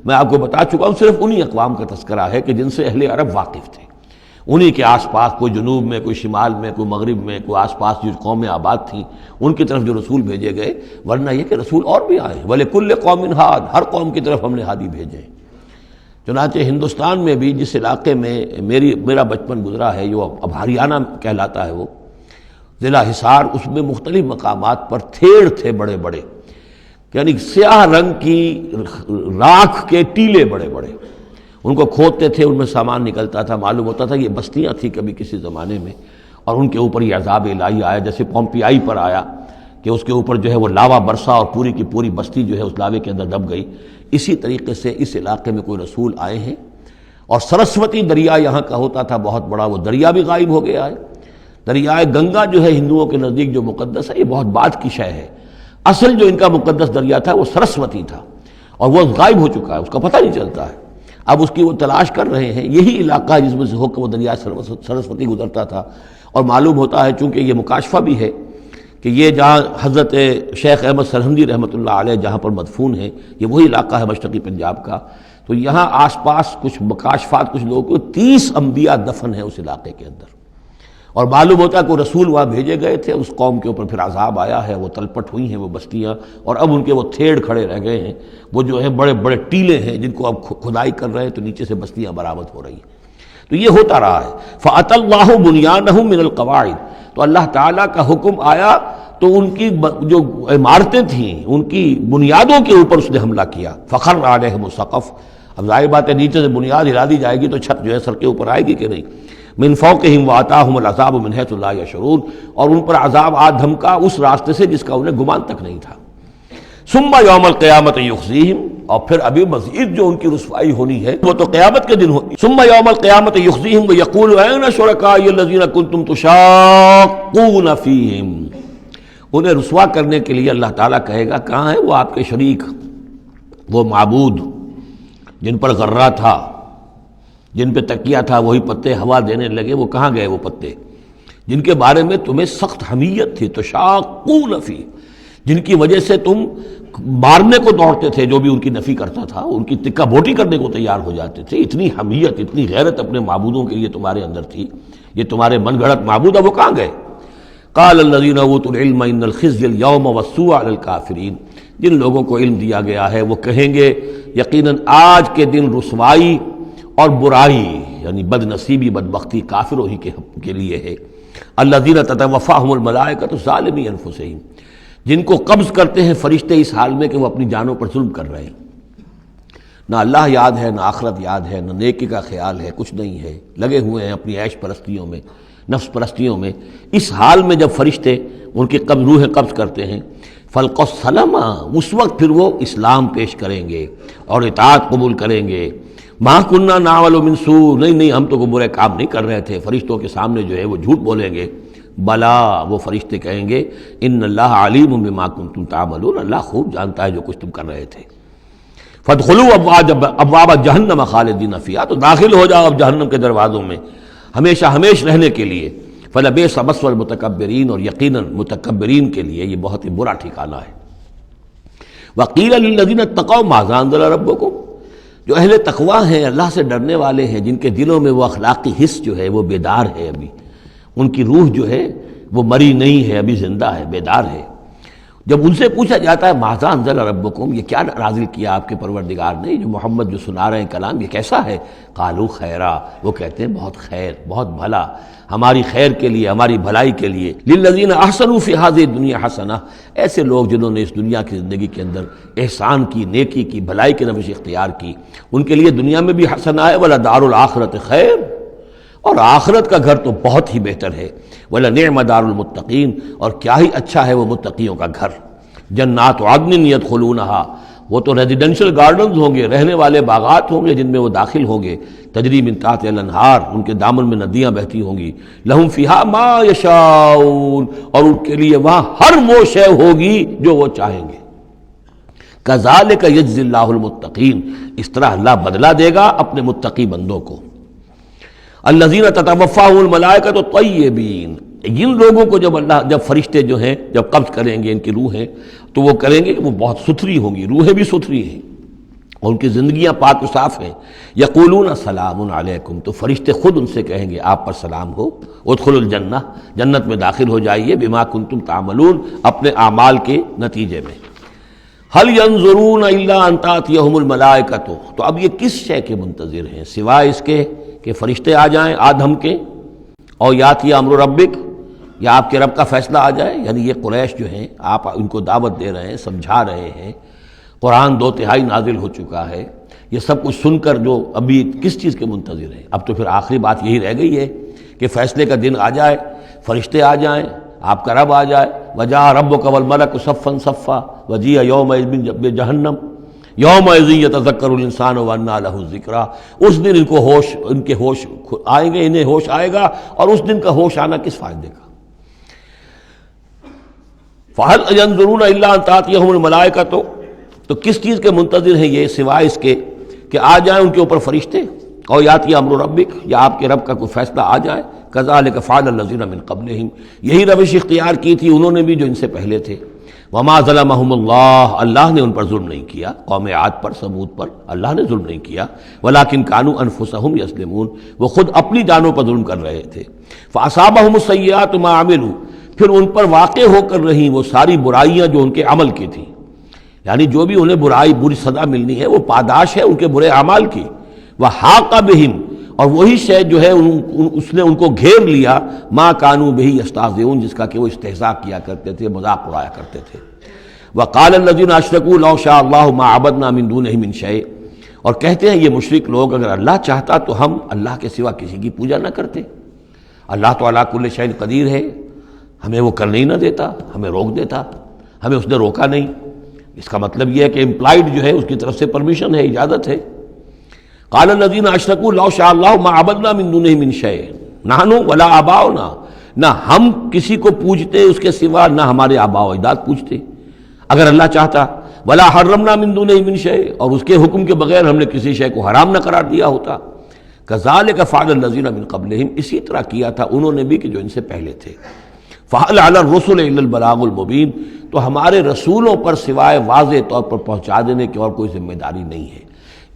میں آپ کو بتا چکا ہوں صرف انہی اقوام کا تذکرہ ہے کہ جن سے اہل عرب واقف تھے، انہی کے آس پاس، کوئی جنوب میں، کوئی شمال میں، کوئی مغرب میں، کوئی آس پاس جو قومیں آباد تھیں ان کی طرف جو رسول بھیجے گئے، ورنہ یہ کہ رسول اور بھی آئے، وَلِكُلِّ قَوْمٍ ہَادٍ، ہر قوم کی طرف ہم نے ہادی بھیجے ہیں۔ چنانچہ ہندوستان میں بھی جس علاقے میں میرا بچپن گزرا ہے، جو اب ہریانہ کہلاتا ہے، وہ ضلع حصار، اس میں مختلف مقامات پر تھیڑ تھے بڑے بڑے، یعنی سیاہ رنگ کی راکھ کے ٹیلے بڑے بڑے، ان کو کھودتے تھے، ان میں سامان نکلتا تھا، معلوم ہوتا تھا یہ بستیاں تھیں کبھی کسی زمانے میں، اور ان کے اوپر یہ عذاب الہی آیا، جیسے پومپیائی پر آیا کہ اس کے اوپر جو ہے وہ لاوا برسا اور پوری کی پوری بستی جو ہے اس لاوے کے اندر دب گئی۔ اسی طریقے سے اس علاقے میں کوئی رسول آئے ہیں، اور سرسوتی دریا یہاں کا ہوتا تھا بہت بڑا، وہ دریا بھی غائب ہو گیا ہے۔ دریائے گنگا جو ہے ہندوؤں کے نزدیک جو مقدس ہے، یہ بہت بعد کی شے ہے، اصل جو ان کا مقدس دریا تھا وہ سرسوتی تھا، اور وہ غائب ہو چکا ہے، اس کا پتہ نہیں چلتا ہے۔ اب اس کی وہ تلاش کر رہے ہیں، یہی علاقہ ہے جس میں سے ہو کر وہ دریا سرسوتی گزرتا تھا، اور معلوم ہوتا ہے چونکہ یہ مکاشفہ بھی ہے کہ یہ جہاں حضرت شیخ احمد سرہندی رحمۃ اللہ علیہ جہاں پر مدفون ہیں، یہ وہی علاقہ ہے مشرقی پنجاب کا، تو یہاں آس پاس کچھ مکاشفات، کچھ لوگوں کو 30 انبیاء دفن ہیں اس علاقے کے اندر، اور معلوم ہوتا ہے کہ رسول وہاں بھیجے گئے تھے، اس قوم کے اوپر پھر عذاب آیا ہے، وہ تلپٹ ہوئی ہیں وہ بستیاں، اور اب ان کے وہ تھیڑ کھڑے رہ گئے ہیں، وہ جو ہے بڑے بڑے ٹیلے ہیں جن کو اب کھدائی کر رہے ہیں تو نیچے سے بستیاں برآمد ہو رہی ہیں۔ تو یہ ہوتا رہا ہے۔ فَأَتَى اللَّهُ بُنْيَانَهُم مِّنَ الْقَوَاعِدِ، تو اللہ تعالیٰ کا حکم آیا تو ان کی جو عمارتیں تھیں ان کی بنیادوں کے اوپر اس نے حملہ کیا۔ فَخَرَّ عَلَيْهِمُ السَّقْفُ، اب ظاہر بات ہے نیچے سے بنیاد ہلا دی جائے گی تو چھت جو ہے سر کے اوپر آئے گی کہ نہیں۔ من فوقہم وآتاہم العذاب من حیث لا یشعرون، اور ان پر عذاب آ دھمکا اس راستے سے جس کا انہیں گمان تک نہیں تھا۔ ثم یوم القیامت یخزیہم، اور پھر ابھی مزید جو ان کی رسوائی ہونی ہے وہ تو قیامت کے دن ہوگی۔ ثم یوم القیامت یخزیہم ویقول این شرکائی الذین کنتم تشاقون فیہم، انہیں رسوا کرنے کے لیے اللہ تعالیٰ کہے گا کہاں ہے وہ آپ کے شریک، وہ معبود جن پر غرہ تھا، جن پہ تکیہ تھا، وہی پتے ہوا دینے لگے، وہ کہاں گئے وہ پتے جن کے بارے میں تمہیں سخت حمیت تھی، تشاقون فی، جن کی وجہ سے تم مارنے کو دوڑتے تھے، جو بھی ان کی نفی کرتا تھا ان کی تکہ بوٹی کرنے کو تیار ہو جاتے تھے، اتنی حمیت، اتنی غیرت اپنے معبودوں کے لیے تمہارے اندر تھی، یہ تمہارے من گھڑت معبود ہے، وہ کہاں گئے؟ قال الذین اوتوا العلم ان الخزي اليوم والسوء على الكافرین، جن لوگوں کو علم دیا گیا ہے وہ کہیں گے یقیناً آج کے دن رسوائی اور برائی یعنی بد نصیبی بدبختی کافروں ہی کے لیے ہے۔ الذین تتوفاہم الملائکۃ ظالمی انفسہم، جن کو قبض کرتے ہیں فرشتے اس حال میں کہ وہ اپنی جانوں پر ظلم کر رہے ہیں، نہ اللہ یاد ہے، نہ آخرت یاد ہے، نہ نیکی کا خیال ہے، کچھ نہیں ہے، لگے ہوئے ہیں اپنی عیش پرستیوں میں، نفس پرستیوں میں۔ اس حال میں جب فرشتے ان کی روحیں قبض کرتے ہیں، فَالْقَوْ السَّلَامَ، اس وقت پھر وہ اسلام پیش کریں گے اور اطاعت قبول کریں گے، ما کننا نعمل من سوء، نہیں ہم تو کوئی برے کام نہیں کر رہے تھے۔ فرشتوں کے سامنے جو ہے وہ جھوٹ بولیں گے۔ بلا، وہ فرشتے کہیں گے ان اللہ علیم بما کنتم تعملون، اللہ خوب جانتا ہے جو کچھ تم کر رہے تھے۔ فادخلوا ابواب جہنم خالدین فیہا، تو داخل ہو جاؤ اب جہنم کے دروازوں میں ہمیشہ ہمیش رہنے کے لیے۔ فلبئس مثوى المتکبرین، اور یقیناً متکبرین کے لیے یہ بہت ہی برا ٹھکانہ ہے۔ وقیل للذین اتقوا ماذا انزل ربکم، جو اہل تقوی ہیں، اللہ سے ڈرنے والے ہیں، جن کے دلوں میں وہ اخلاقی حس جو ہے وہ بیدار ہے، ابھی ان کی روح جو ہے وہ مری نہیں ہے، ابھی زندہ ہے، بیدار ہے۔ جب ان سے پوچھا جاتا ہے ماذا انزل ربکم، یہ کیا نازل کیا آپ کے پروردگار نے، جو محمد جو سنا رہے ہیں کلام یہ کیسا ہے؟ قالوا خیرا، وہ کہتے ہیں بہت خیر، بہت بھلا، ہماری خیر کے لیے، ہماری بھلائی کے لیے۔ للذین احسنوا فی ہذہ الدنیا حسنہ، ایسے لوگ جنہوں نے اس دنیا کی زندگی کے اندر احسان کی، نیکی کی، بھلائی کی روش اختیار کی، ان کے لیے دنیا میں بھی حسنہ ہے، ولدار الآخرۃ خیر، اور آخرت کا گھر تو بہت ہی بہتر ہے۔ وَلَنِعْمَ دَارُ الْمُتَّقِينَ، اور کیا ہی اچھا ہے وہ متقیوں کا گھر۔ جنات عدن يدخلونها، وہ تو ریزیڈینشل گارڈنز ہوں گے، رہنے والے باغات ہوں گے جن میں وہ داخل ہوں گے۔ تجری من تحتها الانہار، ان کے دامن میں ندیاں بہتی ہوں گی۔ لہم فیہا ما یشاؤون، اور ان کے لیے وہاں ہر وہ شے ہوگی جو وہ چاہیں گے۔ کذالک یجزی اللہ المتقین، اس طرح اللہ بدلہ دے گا اپنے متقی بندوں کو۔ الذین تتوفاہم الملائکۃ الطیبین، جن لوگوں کو جب فرشتے جو ہیں جب قبض کریں گے ان کی روحیں، تو وہ کریں گے کہ وہ بہت ستھری ہوں گی، روحیں بھی ستھری ہیں اور ان کی زندگیاں پاک و صاف ہیں۔ یقولون سلام علیکم، تو فرشتے خود ان سے کہیں گے آپ پر سلام ہو۔ ادخلوا الجنہ، جنت میں داخل ہو جائیے، بما کنتم تعملون، اپنے اعمال کے نتیجے میں۔ هل ينظرون الا ان تاتيهم الملائکۃ، تو اب یہ کس شے کے منتظر ہیں سوائے اس کے کہ فرشتے آ جائیں آدم کے، اور یاتی امر ربک، یا آپ کے رب کا فیصلہ آ جائے۔ یعنی یہ قریش جو ہیں، آپ ان کو دعوت دے رہے ہیں، سمجھا رہے ہیں، قرآن 2 تہائی نازل ہو چکا ہے، یہ سب کچھ سن کر جو ابھی کس چیز کے منتظر ہیں؟ اب تو پھر آخری بات یہی رہ گئی ہے کہ فیصلے کا دن آ جائے، فرشتے آ جائیں، آپ کا رب آ جائے۔ وجاء ربک والملک صفا صفا وجیء یومئذ بجہنم یومئذ یتذکر الانسان وانیٰ لہ الذکریٰ، اس دن ان کے ہوش آئیں گے، انہیں ہوش آئے گا، اور اس دن کا ہوش آنا کس فائدے کا؟ فَهَلْ يَنظُرُونَ إِلَّا أَن تَأْتِيَهُمُ الْمَلَائِكَةُ، تو کس چیز کے منتظر ہیں یہ سوائے اس کے کہ آ جائیں ان کے اوپر فرشتے، اور یاتی امر ربک، یا آپ کے رب کا کوئی فیصلہ آ جائے۔ کذالک فعل الذین من قبلہم، یہی روش اختیار کی تھی انہوں نے بھی جو ان سے پہلے تھے۔ وما ظلمہم اللہ، اللہ نے ان پر ظلم نہیں کیا، قوم عاد پر، ثمود پر اللہ نے ظلم نہیں کیا، ولکن کانوا انفسہم یظلمون، وہ خود اپنی جانوں پر ظلم کر رہے تھے۔ فاصابہم السیئات ما عملوا، پھر ان پر واقع ہو کر رہیں وہ ساری برائیاں جو ان کے عمل کی تھیں، یعنی جو بھی انہیں بری سزا ملنی ہے وہ پاداش ہے ان کے برے اعمال کی۔ وحاق بہم، اور وہی شے جو ہے اس نے ان کو گھیر لیا، ما کانوا بہ یستہزئون، جس کا کہ وہ استہزاء کیا کرتے تھے، مذاق اڑایا کرتے تھے۔ وقال الذین اشرکوا لو شاء اللہ ما عبدنا من دونہ من شیء، اور کہتے ہیں یہ مشرک لوگ اگر اللہ چاہتا تو ہم اللہ کے سوا کسی کی پوجا نہ کرتے۔ اللہ تو علی کل شیء قدیر ہے، ہمیں وہ کرنے ہی نہ دیتا، ہمیں روک دیتا، ہمیں اس نے روکا نہیں۔ اس کا مطلب یہ ہے کہ امپلائڈ جو ہے اس کی طرف سے پرمیشن ہے، اجازت ہے۔ قال الذین اشرکوا لو شاء اللہ ما عبدنا من دونہ من شیء نحن ولا آباؤنا، نہ ہم کسی کو پوجتے اس کے سوا، نہ ہمارے آباء و اجداد پوجتے اگر اللہ چاہتا۔ ولا حرمنا من دونہ من شیء، اور اس کے حکم کے بغیر ہم نے کسی شے کو حرام نہ قرار دیا ہوتا۔ کذالک فعل الذین من قبلہم، اسی طرح کیا تھا انہوں نے بھی کہ جو ان سے پہلے تھے۔ فَهَلْ عَلَى الرُّسُلِ إِلَّا الْبَلَاغُ الْمُبِينُ، تو ہمارے رسولوں پر سوائے واضح طور پر پہنچا دینے کی اور کوئی ذمہ داری نہیں ہے۔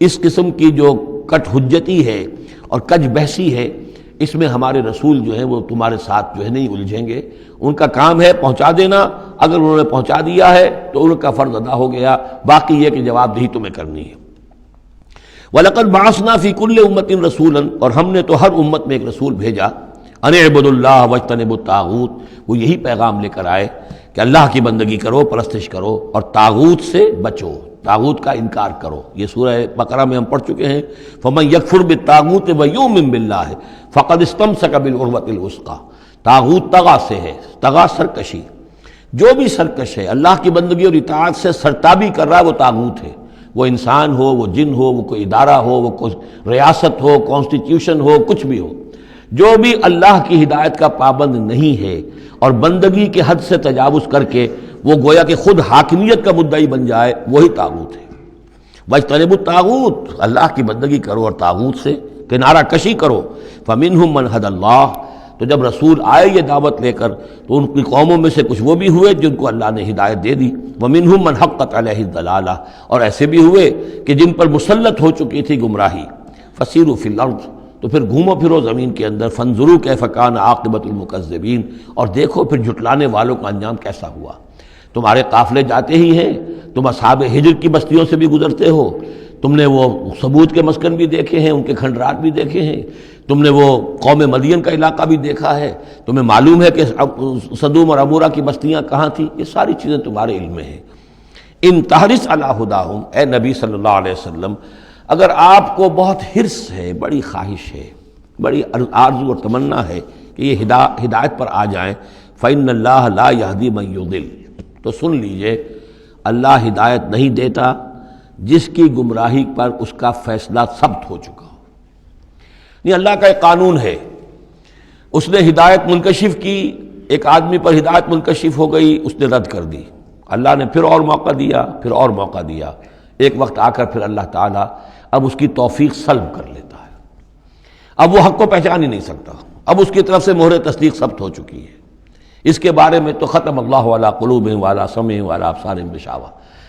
اس قسم کی جو کٹ حجتی ہے اور کج بحثی ہے، اس میں ہمارے رسول جو ہیں وہ تمہارے ساتھ جو ہے نہیں الجھیں گے، ان کا کام ہے پہنچا دینا، اگر انہوں نے پہنچا دیا ہے تو ان کا فرض ادا ہو گیا، باقی یہ کہ جواب دہی تمہیں کرنی ہے۔ وَلَقَدْ بَعَثْنَا فِي كُلِّ أُمَّةٍ رَسُولًا، اور ہم نے تو ہر امت میں ایک رسول بھیجا، ان اعبدوا اللہ واجتنبوا الطاغوت، وہ یہی پیغام لے کر آئے کہ اللہ کی بندگی کرو، پرستش کرو، اور طاغوت سے بچو، طاغوت کا انکار کرو۔ یہ سورہ بقرہ میں ہم پڑھ چکے ہیں۔ فمن یکفر بالطاغوت ویؤمن باللہ فقد استمسک بالعروۃ الوثقی، طاغوت طغا سے ہے، طغا سرکشی، جو بھی سرکش ہے اللہ کی بندگی اور اطاعت سے سرتابی کر رہا ہے وہ طاغوت ہے۔ وہ انسان ہو، وہ جن ہو، وہ کوئی ادارہ ہو، وہ کوئی ریاست ہو، کانسٹیٹیوشن ہو، کچھ بھی ہو، جو بھی اللہ کی ہدایت کا پابند نہیں ہے اور بندگی کے حد سے تجاوز کر کے وہ گویا کہ خود حاکمیت کا مدعی بن جائے، وہی طاغوت ہے۔ وَاجْتَنِبُوا الطَّاغُوتَ، اللہ کی بندگی کرو اور طاغوت سے کنارہ کشی کرو۔ فَمِنْهُمْ مَنْ هَدَى اللَّهُ، تو جب رسول آئے یہ دعوت لے کر تو ان کی قوموں میں سے کچھ وہ بھی ہوئے جن کو اللہ نے ہدایت دے دی، وَمِنْهُمْ مَنْ حَقَّتْ عَلَيْهِ الضَّلَالَةُ، اور ایسے بھی ہوئے کہ جن پر مسلط ہو چکی تھی گمراہی۔ فَسِيرُوا فِي الْأَرْضِ، تو پھر گھومو پھرو زمین کے اندر، فَانظُرُوا كَيْفَ كَانَ عَاقِبَةُ الْمُكَذِّبِينَ، اور دیکھو پھر جھٹلانے والوں کا انجام کیسا ہوا۔ تمہارے قافلے جاتے ہی ہیں، تم اصحاب ہجر کی بستیوں سے بھی گزرتے ہو، تم نے وہ ثمود کے مسکن بھی دیکھے ہیں، ان کے کھنڈرات بھی دیکھے ہیں، تم نے وہ قوم مدین کا علاقہ بھی دیکھا ہے، تمہیں معلوم ہے کہ سدوم اور عمورہ کی بستیاں کہاں تھیں، یہ ساری چیزیں تمہارے علم میں ہیں۔ ان تحرص علی ہداہم، اے نبی صلی اللہ علیہ وسلم، اگر آپ کو بہت حرص ہے، بڑی خواہش ہے، بڑی آرزو اور تمنا ہے کہ یہ ہدایت پر آ جائیں، فإن اللہ لا یہدی من یضل، تو سن لیجئے اللہ ہدایت نہیں دیتا جس کی گمراہی پر اس کا فیصلہ ثبت ہو چکا ہو۔ یہ اللہ کا ایک قانون ہے، اس نے ہدایت منکشف کی، ایک آدمی پر ہدایت منکشف ہو گئی، اس نے رد کر دی، اللہ نے پھر اور موقع دیا، پھر اور موقع دیا، ایک وقت آ کر پھر اللہ تعالیٰ اب اس کی توفیق سلب کر لیتا ہے، اب وہ حق کو پہچان ہی نہیں سکتا، اب اس کی طرف سے مہر تصدیق ثبت ہو چکی ہے۔ اس کے بارے میں تو ختم اللہ علی قلوبہم وعلی سمعہم وعلی ابصارہم غشاوہ۔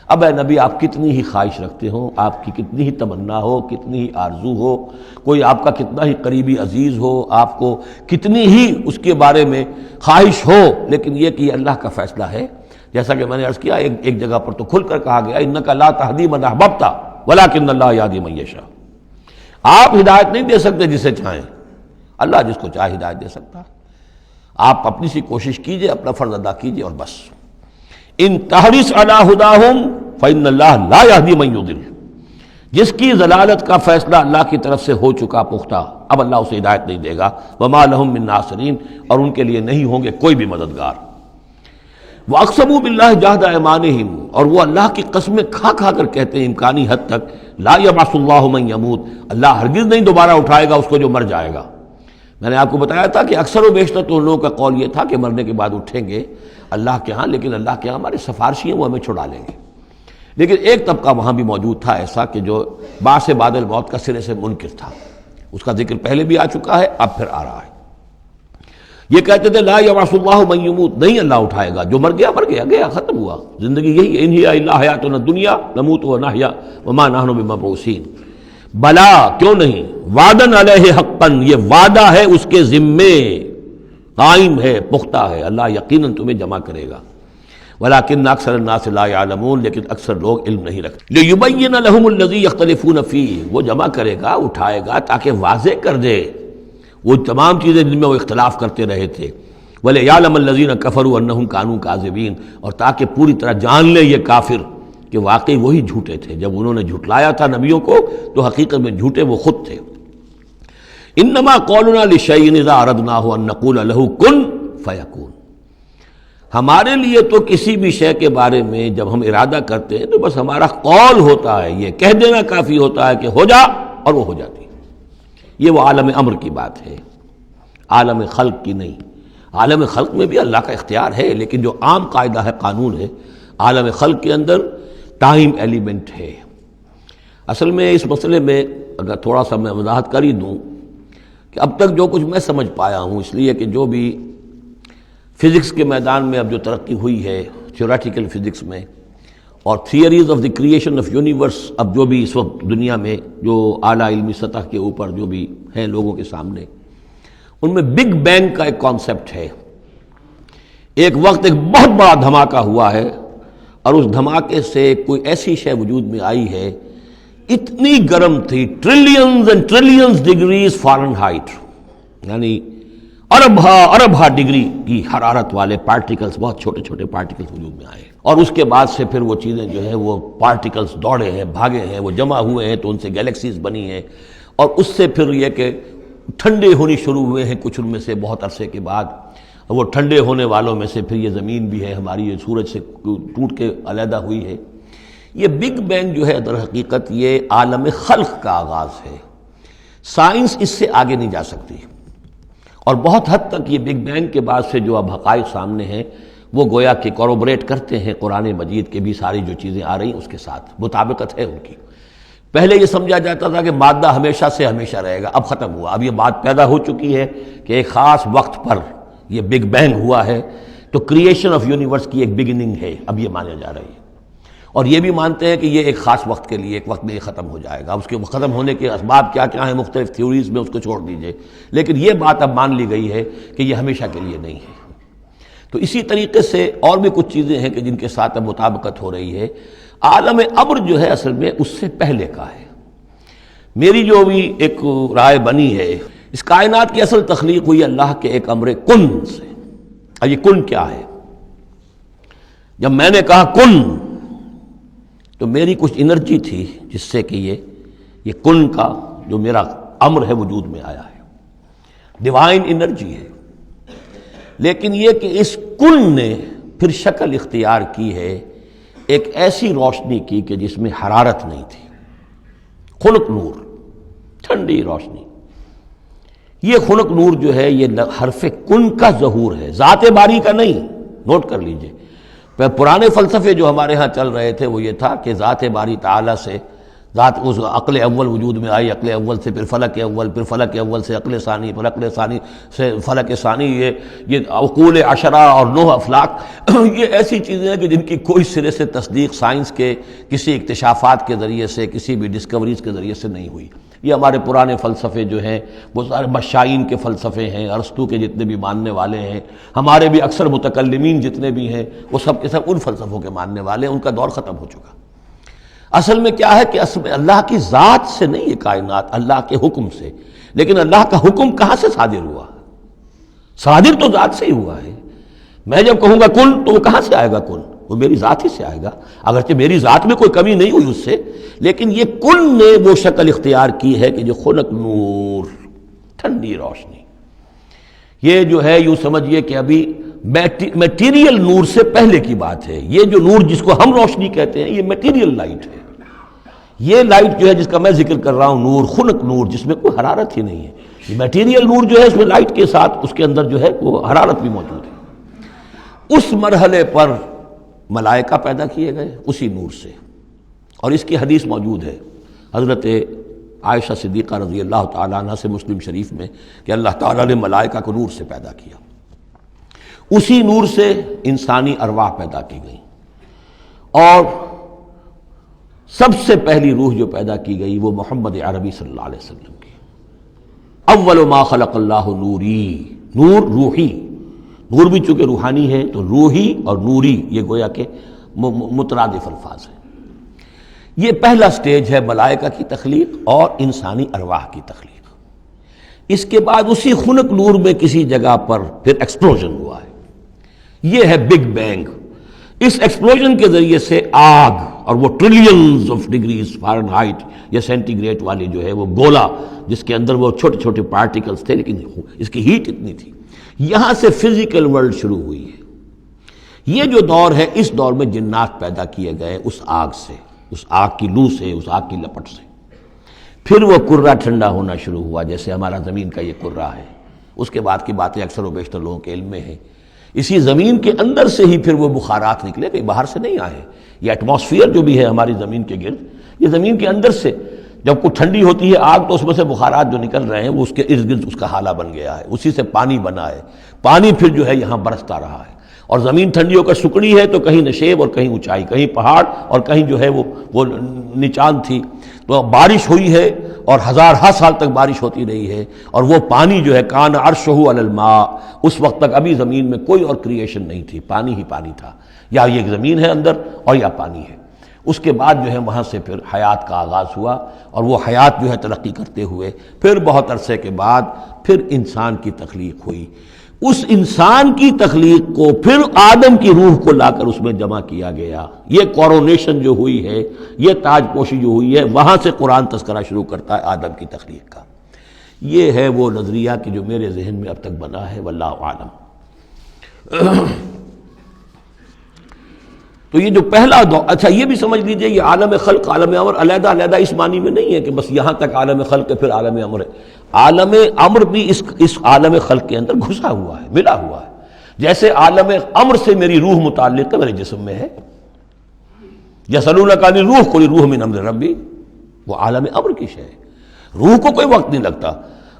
اب اے نبی آپ کتنی ہی خواہش رکھتے ہو، آپ کی کتنی ہی تمنا ہو، کتنی ہی آرزو ہو، کوئی آپ کا کتنا ہی قریبی عزیز ہو، آپ کو کتنی ہی اس کے بارے میں خواہش ہو، لیکن یہ کہ یہ اللہ کا فیصلہ ہے۔ جیسا کہ میں نے عرض کیا، ایک جگہ پر تو کھل کر کہا گیا انک لا تہدی من احببت ولکن اللہ یہدی من یشاء، آپ ہدایت نہیں دے سکتے جسے چاہیں، اللہ جس کو چاہے ہدایت دے سکتا ہے۔ آپ اپنی سی کوشش کیجئے، اپنا فرض ادا کیجئے اور بس۔ ان تحرص علی ہداہم فإن اللہ لا یہدی من یضل، جس کی ضلالت کا فیصلہ اللہ کی طرف سے ہو چکا پختہ، اب اللہ اسے ہدایت نہیں دے گا۔ وما لہم من ناصرین، اور ان کے لیے نہیں ہوں گے کوئی بھی مددگار۔ وَأَقْسَمُوا بِاللَّهِ جَهْدَ أَيْمَانِهِمْ، اور وہ اللہ کی قسمیں کھا کھا کر کہتے ہیں امکانی حد تک، لا یبعث اللہ من یموت، اللہ ہرگز نہیں دوبارہ اٹھائے گا اس کو جو مر جائے گا۔ میں نے آپ کو بتایا تھا کہ اکثر و بیشتر تو ان لوگوں کا قول یہ تھا کہ مرنے کے بعد اٹھیں گے اللہ کے ہاں، لیکن اللہ کے ہاں ہمارے سفارشی ہیں، وہ ہمیں چھڑا لیں گے۔ لیکن ایک طبقہ وہاں بھی موجود تھا ایسا کہ جو بعث بعد الموت کا سرے سے منکر تھا، اس کا ذکر پہلے بھی آ چکا ہے، اب پھر آ رہا ہے۔ یہ کہتے تھے لا یبعث اللہ من یموت، نہیں اللہ اٹھائے گا، جو مر گیا مر گیا، گیا ختم ہوا، زندگی یہی ہے، ان ہی الا حیاتنا الدنیا نموت ونحیا وما نحن بمبعوثین۔ بلا، کیوں نہیں، وعدن علیہ حقاً، یہ وعدہ ہے اس کے ذمے، قائم ہے، پختہ ہے، اللہ یقیناً تمہیں جمع کرے گا۔ ولیکن اکثر الناس لا یعلمون، لیکن اکثر لوگ علم نہیں رکھتے۔ لیبین لہم الذی یختلفون فیہ، وہ جمع کرے گا، اٹھائے گا تاکہ واضح کر دے وہ تمام چیزیں جن میں وہ اختلاف کرتے رہے تھے۔ ولیعلم الذین کفروا انہم کانوا کاذبین، اور تاکہ پوری طرح جان لے یہ کافر کہ واقعی وہی جھوٹے تھے، جب انہوں نے جھٹلایا تھا نبیوں کو تو حقیقت میں جھوٹے وہ خود تھے۔ انما قولنا لشیء اذا اردناہ ان نقول له کن فیکون، ہمارے لیے تو کسی بھی شے کے بارے میں جب ہم ارادہ کرتے ہیں تو بس ہمارا قول ہوتا ہے، یہ کہہ دینا کافی ہوتا ہے کہ ہو جا، اور وہ ہو جاتی ہے۔ یہ وہ عالم امر کی بات ہے، عالم خلق کی نہیں۔ عالم خلق میں بھی اللہ کا اختیار ہے، لیکن جو عام قاعدہ ہے، قانون ہے، عالم خلق کے اندر ٹائم ایلیمنٹ ہے۔ اصل میں اس مسئلے میں اگر تھوڑا سا میں وضاحت کر ہی دوں کہ اب تک جو کچھ میں سمجھ پایا ہوں، اس لیے کہ جو بھی فزکس کے میدان میں اب جو ترقی ہوئی ہے، تھیوریٹیکل فزکس میں، اور theories of the creation of universe, اب جو بھی اس وقت دنیا میں جو اعلیٰ علمی سطح کے اوپر جو بھی ہیں لوگوں کے سامنے، ان میں بگ بینگ کا ایک کانسیپٹ ہے۔ ایک وقت ایک بہت بڑا دھماکہ ہوا ہے، اور اس دھماکے سے کوئی ایسی شے وجود میں آئی ہے، اتنی گرم تھی، trillions and trillions degrees foreign height, یعنی اربھا ڈگری کی حرارت والے پارٹیکلز، بہت چھوٹے چھوٹے پارٹیکلز وجود میں آئے، اور اس کے بعد سے پھر وہ چیزیں جو ہیں وہ پارٹیکلز دوڑے ہیں، بھاگے ہیں، وہ جمع ہوئے ہیں تو ان سے گیلیکسیز بنی ہیں، اور اس سے پھر یہ کہ ٹھنڈے ہونی شروع ہوئے ہیں کچھ ان میں سے بہت عرصے کے بعد، وہ ٹھنڈے ہونے والوں میں سے پھر یہ زمین بھی ہے ہماری، یہ سورج سے ٹوٹ کے علیحدہ ہوئی ہے۔ یہ بگ بینگ جو ہے در حقیقت یہ عالم خلق کا آغاز ہے، سائنس اس سے آگے نہیں جا سکتی، اور بہت حد تک یہ بگ بینگ کے بعد سے جو اب حقائق سامنے ہیں وہ گویا کہ کوروبریٹ کرتے ہیں قرآن مجید کے بھی ساری جو چیزیں آ رہی ہیں اس کے ساتھ مطابقت ہے ان کی۔ پہلے یہ سمجھا جاتا تھا کہ مادہ ہمیشہ سے ہمیشہ رہے گا، اب ختم ہوا، اب یہ بات پیدا ہو چکی ہے کہ ایک خاص وقت پر یہ بگ بینگ ہوا ہے، تو کریشن آف یونیورس کی ایک بگننگ ہے، اب یہ مانا جا رہی ہے، اور یہ بھی مانتے ہیں کہ یہ ایک خاص وقت کے لیے، ایک وقت میں یہ ختم ہو جائے گا۔ اس کے ختم ہونے کے اسباب کیا کیا ہیں مختلف تھیوریز میں، اس کو چھوڑ دیجئے، لیکن یہ بات اب مان لی گئی ہے کہ یہ ہمیشہ کے لیے نہیں ہے۔ تو اسی طریقے سے اور بھی کچھ چیزیں ہیں کہ جن کے ساتھ اب مطابقت ہو رہی ہے۔ عالم ابر جو ہے اصل میں اس سے پہلے کا ہے۔ میری جو بھی ایک رائے بنی ہے، اس کائنات کی اصل تخلیق ہوئی اللہ کے ایک امر کن سے۔ اور یہ کن کیا ہے؟ جب میں نے کہا کن تو میری کچھ انرجی تھی جس سے کہ یہ کن کا جو میرا امر ہے وجود میں آیا ہے، ڈیوائن انرجی ہے، لیکن یہ کہ اس کن نے پھر شکل اختیار کی ہے ایک ایسی روشنی کی کہ جس میں حرارت نہیں تھی، خنک نور، ٹھنڈی روشنی۔ یہ خنک نور جو ہے یہ حرف کن کا ظہور ہے، ذات باری کا نہیں، نوٹ کر لیجئے۔ پرانے فلسفے جو ہمارے ہاں چل رہے تھے وہ یہ تھا کہ ذات باری تعالیٰ سے ذات اس عقل اول وجود میں آئی، عقل اول سے پھر فلک اول، پھر فلک اول سے عقل ثانی، پھر عقل ثانی سے فلک ثانی، یہ عقول عشرہ اور 9 افلاک، یہ ایسی چیزیں ہیں کہ جن کی کوئی سرے سے تصدیق سائنس کے کسی اکتشافات کے ذریعے سے، کسی بھی ڈسکوریز کے ذریعے سے نہیں ہوئی۔ یہ ہمارے پرانے فلسفے جو ہیں وہ سارے مشائین کے فلسفے ہیں، ارسطو کے جتنے بھی ماننے والے ہیں، ہمارے بھی اکثر متکلمین جتنے بھی ہیں وہ سب کے سب ان فلسفوں کے ماننے والے ہیں، ان کا دور ختم ہو چکا۔ اصل میں کیا ہے کہ اصل میں اللہ کی ذات سے نہیں یہ کائنات، اللہ کے حکم سے، لیکن اللہ کا حکم کہاں سے صادر ہوا؟ صادر تو ذات سے ہی ہوا ہے۔ میں جب کہوں گا کن تو وہ کہاں سے آئے گا؟ کن وہ میری ذات ہی سے آئے گا، اگرچہ میری ذات میں کوئی کمی نہیں ہوئی اس سے، لیکن یہ کن نے وہ شکل اختیار کی ہے کہ جو خنک نور، ٹھنڈی روشنی، یہ جو ہے یوں سمجھیے کہ ابھی میٹیریل نور سے پہلے کی بات ہے۔ یہ جو نور جس کو ہم روشنی کہتے ہیں یہ میٹیریل لائٹ ہے۔ یہ لائٹ جو ہے جس کا میں ذکر کر رہا ہوں، نور، خنک نور، جس میں کوئی حرارت ہی نہیں ہے، یہ میٹیریل نور جو ہے اس میں لائٹ کے ساتھ اس کے اندر جو ہے وہ حرارت بھی موجود ہے۔ اس مرحلے پر ملائکہ پیدا کیے گئے اسی نور سے، اور اس کی حدیث موجود ہے حضرت عائشہ صدیقہ رضی اللہ تعالیٰ عنہ سے مسلم شریف میں کہ اللہ تعالیٰ نے ملائکہ کو نور سے پیدا کیا، اسی نور سے انسانی ارواح پیدا کی گئی، اور سب سے پہلی روح جو پیدا کی گئی وہ محمد عربی صلی اللہ علیہ وسلم کی۔ اول ما خلق اللہ نوری، نور روحی، نور بھی چونکہ روحانی ہے تو روحی اور نوری یہ گویا کہ مترادف الفاظ ہیں۔ یہ پہلا سٹیج ہے ملائکہ کی تخلیق اور انسانی ارواح کی تخلیق۔ اس کے بعد اسی خنک نور میں کسی جگہ پر پھر ایکسپلوژن ہوا ہے، یہ ہے بگ بینگ۔ اس ایکسپلوژن کے ذریعے سے آگ، اور وہ ٹریلینز آف ڈگریز فارنہائٹ یا سینٹی گریڈ والی جو ہے وہ گولا جس کے اندر وہ چھوٹے چھوٹے پارٹیکلز تھے، لیکن اس کی ہیٹ اتنی تھی، یہاں سے فزیکل ورلڈ شروع ہوئی ہے۔ یہ جو دور ہے اس دور میں جنات پیدا کیے گئے اس آگ سے، اس آگ کی لو سے، اس آگ کی لپٹ سے۔ پھر وہ کرہ ٹھنڈا ہونا شروع ہوا، جیسے ہمارا زمین کا یہ کرہ ہے۔ اس کے بعد کی باتیں اکثر و بیشتر لوگوں کے علم میں ہیں۔ اسی زمین کے اندر سے ہی پھر وہ بخارات نکلے، کہیں باہر سے نہیں آئے۔ یہ ایٹماسفیئر جو بھی ہے ہماری زمین کے گرد، یہ زمین کے اندر سے جب کوئی ٹھنڈی ہوتی ہے آگ تو اس میں سے بخارات جو نکل رہے ہیں وہ اس کے ارد گرد اس کا حالہ بن گیا ہے، اسی سے پانی بنا ہے، پانی پھر جو ہے یہاں برستا رہا ہے، اور زمین ٹھنڈی ہو کر سکڑی ہے تو کہیں نشیب اور کہیں اونچائی، کہیں پہاڑ اور کہیں جو ہے وہ نچان تھی، تو بارش ہوئی ہے اور ہزارہا سال تک بارش ہوتی رہی ہے، اور وہ پانی جو ہے کان عرشہ علی الماء، اس وقت تک ابھی زمین میں کوئی اور کریشن نہیں تھی، پانی ہی پانی تھا، یا یہ زمین ہے اندر اور یا پانی ہے۔ اس کے بعد جو ہے وہاں سے پھر حیات کا آغاز ہوا، اور وہ حیات جو ہے ترقی کرتے ہوئے پھر بہت عرصے کے بعد پھر انسان کی تخلیق ہوئی۔ اس انسان کی تخلیق کو پھر آدم کی روح کو لا کر اس میں جمع کیا گیا۔ یہ کورونیشن جو ہوئی ہے، یہ تاج پوشی جو ہوئی ہے، وہاں سے قرآن تذکرہ شروع کرتا ہے آدم کی تخلیق کا۔ یہ ہے وہ نظریہ کہ جو میرے ذہن میں اب تک بنا ہے، واللہ اعلم۔ تو یہ جو پہلا دور، اچھا یہ بھی سمجھ لیجئے یہ عالم خلق عالم امر علیحدہ علیحدہ اس معنی میں نہیں ہے کہ بس یہاں تک عالم خلق ہے پھر عالم امر ہے. عالم امر بھی اس عالم خلق کے اندر گھسا ہوا ہے، ملا ہوا ہے. جیسے عالم امر سے میری روح متعلق ہے، میرے جسم میں ہے. یسألونک عن الروح قل الروح من امر ربی، وہ عالم امر کی شے ہے. روح کو کوئی وقت نہیں لگتا.